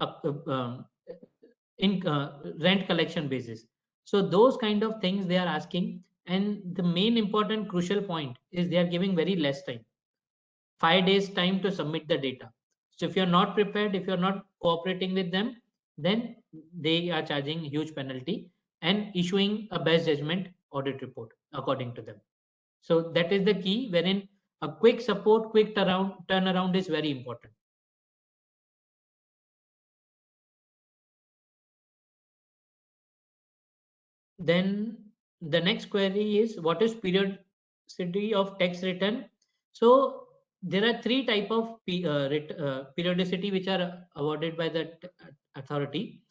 rent collection basis. So those kind of things they are asking. And the main important crucial point is they are giving very less time, 5 days time to submit the data. So if you're not prepared, if you're not cooperating with them, then they are charging huge penalty and issuing a best judgment audit report according to them. So that is the key, wherein a quick support, quick turnaround is very important. Then the next query is, what is periodicity of tax return? So there are 3 types of periodicity which are awarded by the authority.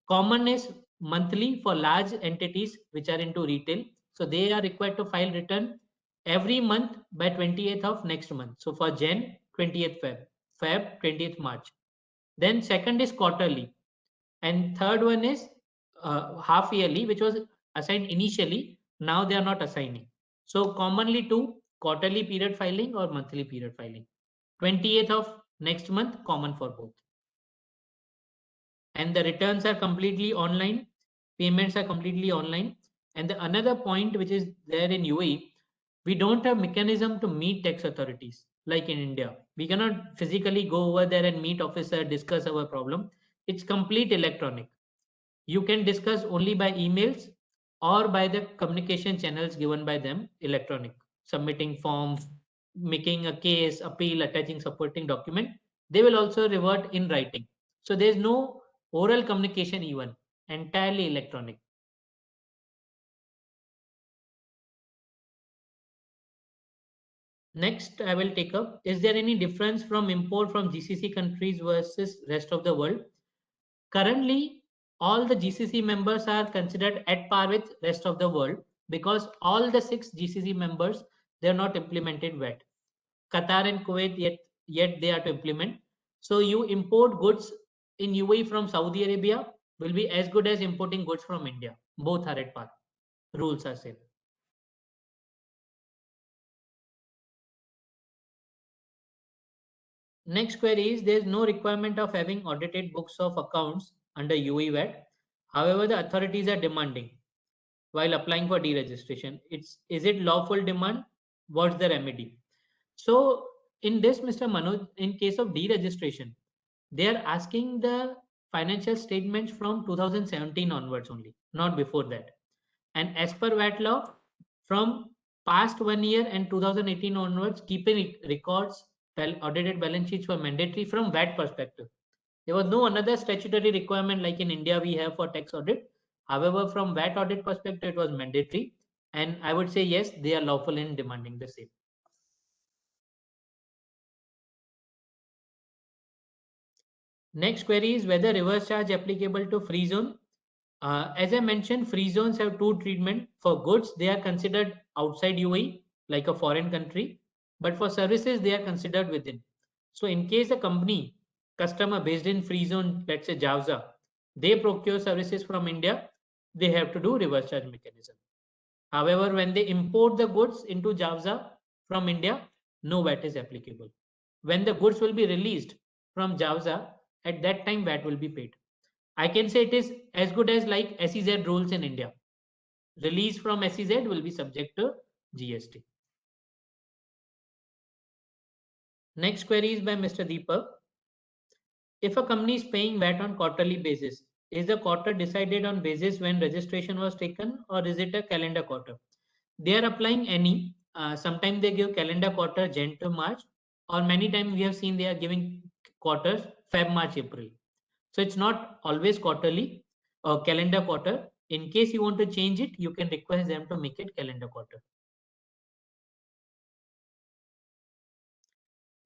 Common is monthly for large entities which are into retail. So they are required to file return every month by 28th of next month. So for Jan, 20th Feb, 20th March. Then second is quarterly. And third one is half yearly, which was assigned initially. Now they are not assigning. So commonly to quarterly period filing or monthly period filing. 28th of next month, common for both. And the returns are completely online. Payments are completely online. And the another point which is there in UAE, we don't have mechanism to meet tax authorities like in India. We cannot physically go over there and meet officer, discuss our problem. It's complete electronic. You can discuss only by emails or by the communication channels given by them, electronic, submitting forms, making a case, appeal, attaching supporting document. they will also revert in writing. So there's no oral communication even, entirely electronic. Next, I will take up, is there any difference from import from GCC countries versus rest of the world? Currently, all the GCC members are considered at par with rest of the world because all the 6 GCC members, they are not implemented VAT. Qatar and Kuwait yet they are to implement. So you import goods in UAE from Saudi Arabia will be as good as importing goods from India. Both are at par. Rules are same. Next query is, there is no requirement of having audited books of accounts under UAE VAT. However, the authorities are demanding while applying for deregistration. Is it lawful demand? What's the remedy? So in this, Mr. Manoj, in case of deregistration, they are asking the financial statements from 2017 onwards only, not before that. And as per VAT law, from past 1 year and 2018 onwards, keeping records, audited balance sheets were mandatory from VAT perspective. There was no another statutory requirement like in India we have for tax audit. However, from VAT audit perspective, it was mandatory. And I would say, yes, they are lawful in demanding the same. Next query is whether reverse charge applicable to free zone. As I mentioned, free zones have two treatment. For goods, they are considered outside UAE, like a foreign country. But for services, they are considered within. So in case a company, customer based in free zone, let's say Jawza, they procure services from India, they have to do reverse charge mechanism. However, when they import the goods into Jawza from India, no VAT is applicable. When the goods will be released from Jawza, at that time VAT will be paid. I can say it is as good as like SEZ rules in India. Release from SEZ will be subject to GST. Next query is by Mr. Deepak. If a company is paying VAT on quarterly basis, is the quarter decided on basis when registration was taken, or is it a calendar quarter? They are applying any. Sometimes they give calendar quarter Jan to March, or many times we have seen they are giving quarters Feb, March, April. So it's not always quarterly or calendar quarter. In case you want to change it, you can request them to make it calendar quarter.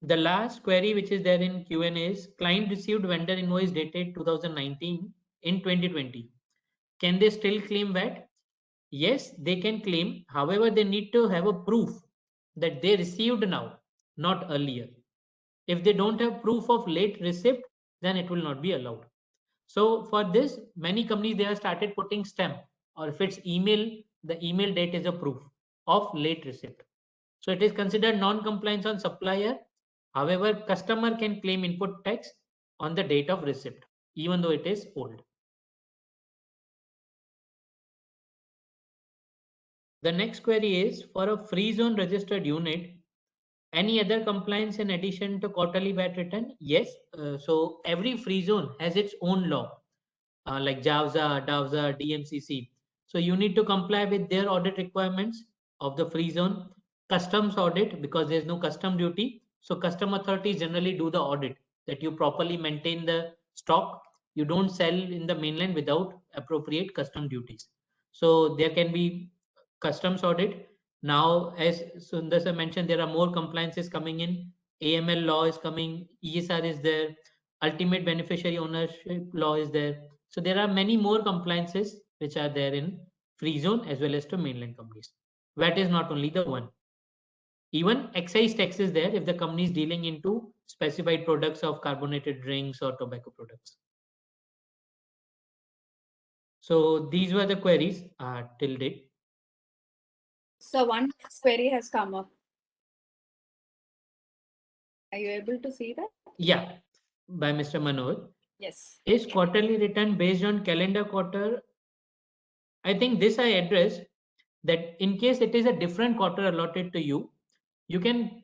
The last query which is there in Q&A is, client received vendor invoice dated 2019 in 2020. Can they still claim VAT? Yes, they can claim. However, they need to have a proof that they received now, not earlier. If they don't have proof of late receipt, then it will not be allowed. So for this, many companies, they have started putting stamp, or if it's email, the email date is a proof of late receipt. So it is considered non-compliance on supplier. However, customer can claim input tax on the date of receipt, even though it is old. The next query is, for a free zone registered unit, any other compliance in addition to quarterly VAT return? Yes. So every free zone has its own law, like Jawza, DAWZA, DMCC. So you need to comply with their audit requirements of the free zone. Customs audit, because there's no custom duty. So custom authorities generally do the audit that you properly maintain the stock. You don't sell in the mainland without appropriate custom duties. So there can be customs audit. Now, as Sundar sir mentioned, there are more compliances coming in. AML law is coming, ESR is there, ultimate beneficiary ownership law is there. So there are many more compliances which are there in free zone as well as to mainland companies. VAT is not only the one. Even excise tax is there if the company is dealing into specified products of carbonated drinks or tobacco products. So these were the queries till date. So one query has come up. Are you able to see that? Yeah, by Mr. Manoj. Yes. Is quarterly return based on calendar quarter? I think this I addressed, that in case it is a different quarter allotted to you, you can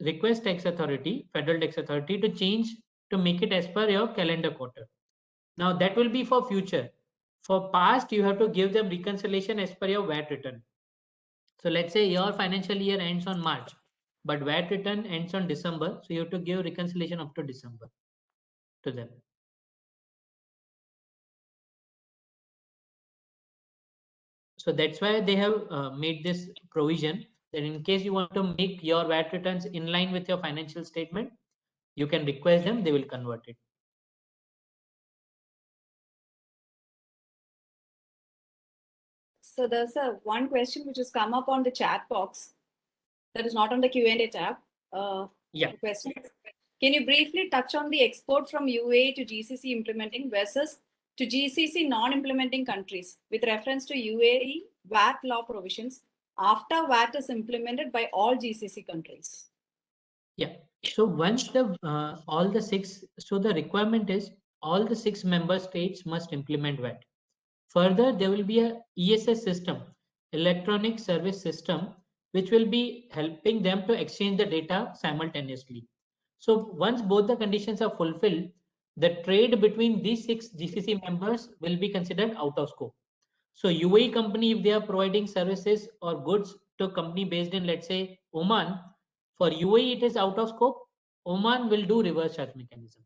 request tax authority, federal tax authority, to change, to make it as per your calendar quarter. Now that will be for future. For past, you have to give them reconciliation as per your VAT return. So let's say your financial year ends on March. but VAT return ends on December, so you have to give reconciliation up to December to them. So that's why they have made this provision that in case you want to make your VAT returns in line with your financial statement, you can request them, they will convert it. So there's one question which has come up on the chat box that is not on the Q&A tab. Yeah. The question is, can you briefly touch on the export from UAE to GCC implementing versus to GCC non-implementing countries with reference to UAE VAT law provisions after VAT is implemented by all GCC countries? Yeah. So once the all the six, so the requirement is all the 6 member states must implement VAT. Further, there will be a ESS system, electronic service system, which will be helping them to exchange the data simultaneously. So once both the conditions are fulfilled, the trade between these 6 GCC members will be considered out of scope. So UAE company, if they are providing services or goods to a company based in, let's say, Oman, for UAE it is out of scope. Oman will do reverse charge mechanism.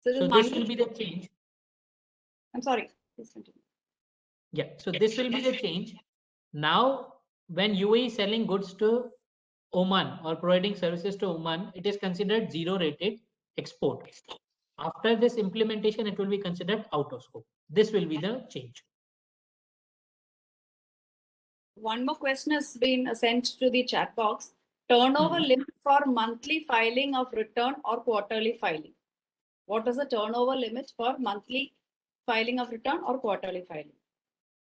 So this will be the change. I'm sorry, please continue. Yeah, so this will be the change. Now, when UAE is selling goods to Oman or providing services to Oman, it is considered zero rated export. After this implementation, it will be considered out of scope. This will be the change. One more question has been sent to the chat box. Turnover limit for monthly filing of return or quarterly filing. What is the turnover limit for monthly filing of return or quarterly filing?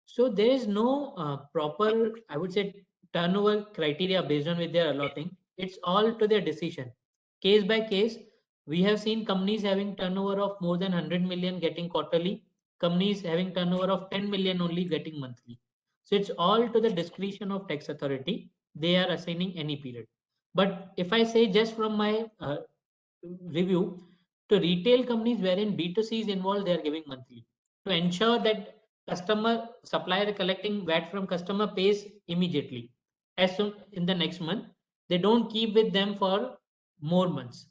So there is no proper, I would say, turnover criteria based on which they are allotting. It's all to their decision. Case by case, we have seen companies having turnover of more than 100 million getting quarterly, companies having turnover of 10 million only getting monthly. So it's all to the discretion of tax authority. They are assigning any period. But if I say just from my review, to retail companies wherein B2C is involved, they are giving monthly to ensure that customer supplier collecting VAT from customer pays immediately as soon in the next month. They don't keep with them for more months.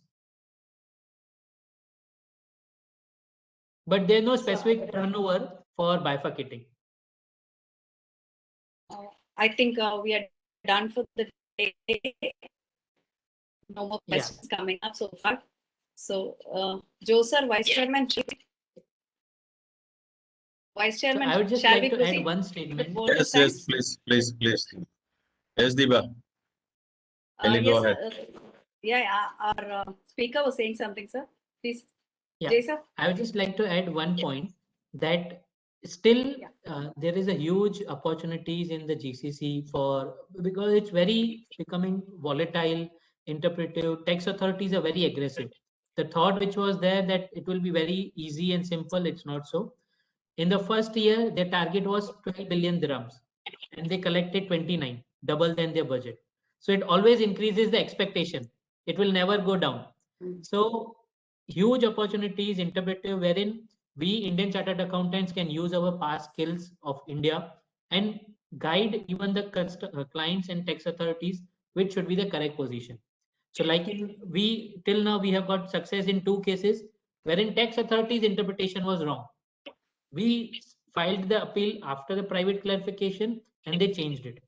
But there's no specific turnover for bifurcating. I think we are done for the day. No more questions coming up so far. So, Joe sir, Vice Chairman. Vice Chairman, so I would just shall like we to proceed add one statement. Yes, please. Yes, Deepa. Kindly go ahead. Our speaker was saying something, sir. Please. Yeah, Jay, sir. I would just like to add one point that still there is a huge opportunities in the GCC for, because it's very becoming volatile, interpretive. Tax authorities are very aggressive. The thought which was there that it will be very easy and simple, it's not so. In the first year, their target was 12 billion dirhams and they collected 29, double than their budget. So it always increases the expectation. It will never go down. So huge opportunities, interpretive, wherein we Indian Chartered Accountants can use our past skills of India and guide even the clients and tax authorities which should be the correct position. So like till now we have got success in 2 cases wherein tax authorities interpretation was wrong. We filed the appeal after the private clarification and they changed it.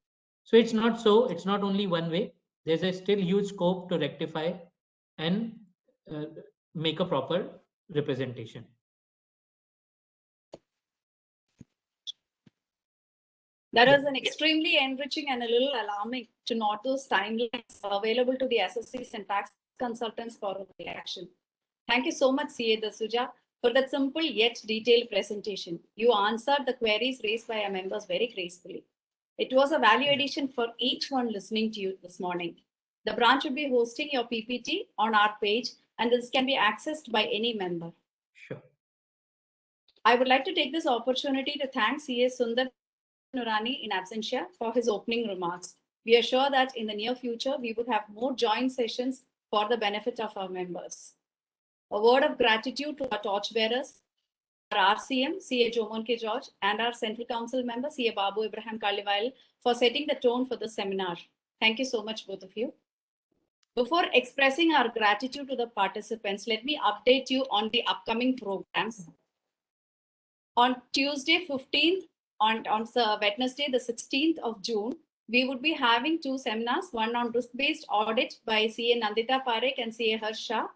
So it's not so, it's not only one way. There's a still huge scope to rectify and make a proper representation. That was an extremely enriching and a little alarming to note those timelines available to the associates and tax consultants for the action. Thank you so much, CA D'Souza, for that simple yet detailed presentation. You answered the queries raised by our members very gracefully. It was a value addition for each one listening to you this morning. The branch will be hosting your PPT on our page, and this can be accessed by any member. Sure. I would like to take this opportunity to thank CA Sundar Nurani in absentia for his opening remarks. We are sure that in the near future, we would have more joint sessions for the benefit of our members. A word of gratitude to our torchbearers, our RCM, CA Jomon K. George, and our Central Council member, CA Babu Ibrahim Kaliwail, for setting the tone for the seminar. Thank you so much, both of you. Before expressing our gratitude to the participants, let me update you on the upcoming programs. On Tuesday 15th, on Wednesday the 16th of June, we would be having two seminars, one on risk-based audit by CA Nandita Parekh and CA Harsha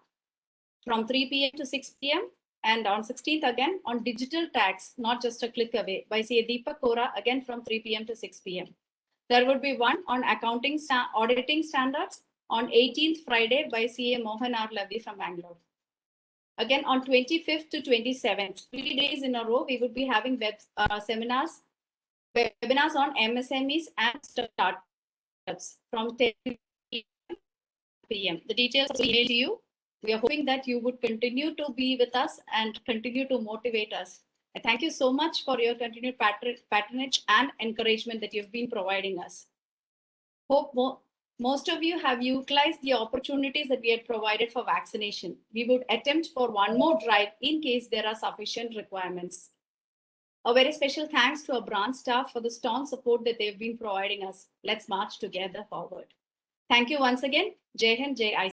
from 3 p.m. to 6 p.m. And on 16th again on digital tax, not just a click away, by CA Deepak Kora again from 3 p.m. to 6 p.m. There would be one on accounting auditing standards on 18th Friday by CA Mohan R. Lavi from Bangalore. Again, on 25th to 27th, 3 days in a row, we would be having webinars on MSMEs and startups from 10 p.m. The details will be emailed to you. We are hoping that you would continue to be with us and continue to motivate us. I thank you so much for your continued patronage and encouragement that you've been providing us. Hope most of you have utilized the opportunities that we had provided for vaccination. We would attempt for one more drive in case there are sufficient requirements. A very special thanks to our branch staff for the strong support that they've been providing us. Let's march together forward. Thank you once again. Jai Hind, Jai ICC.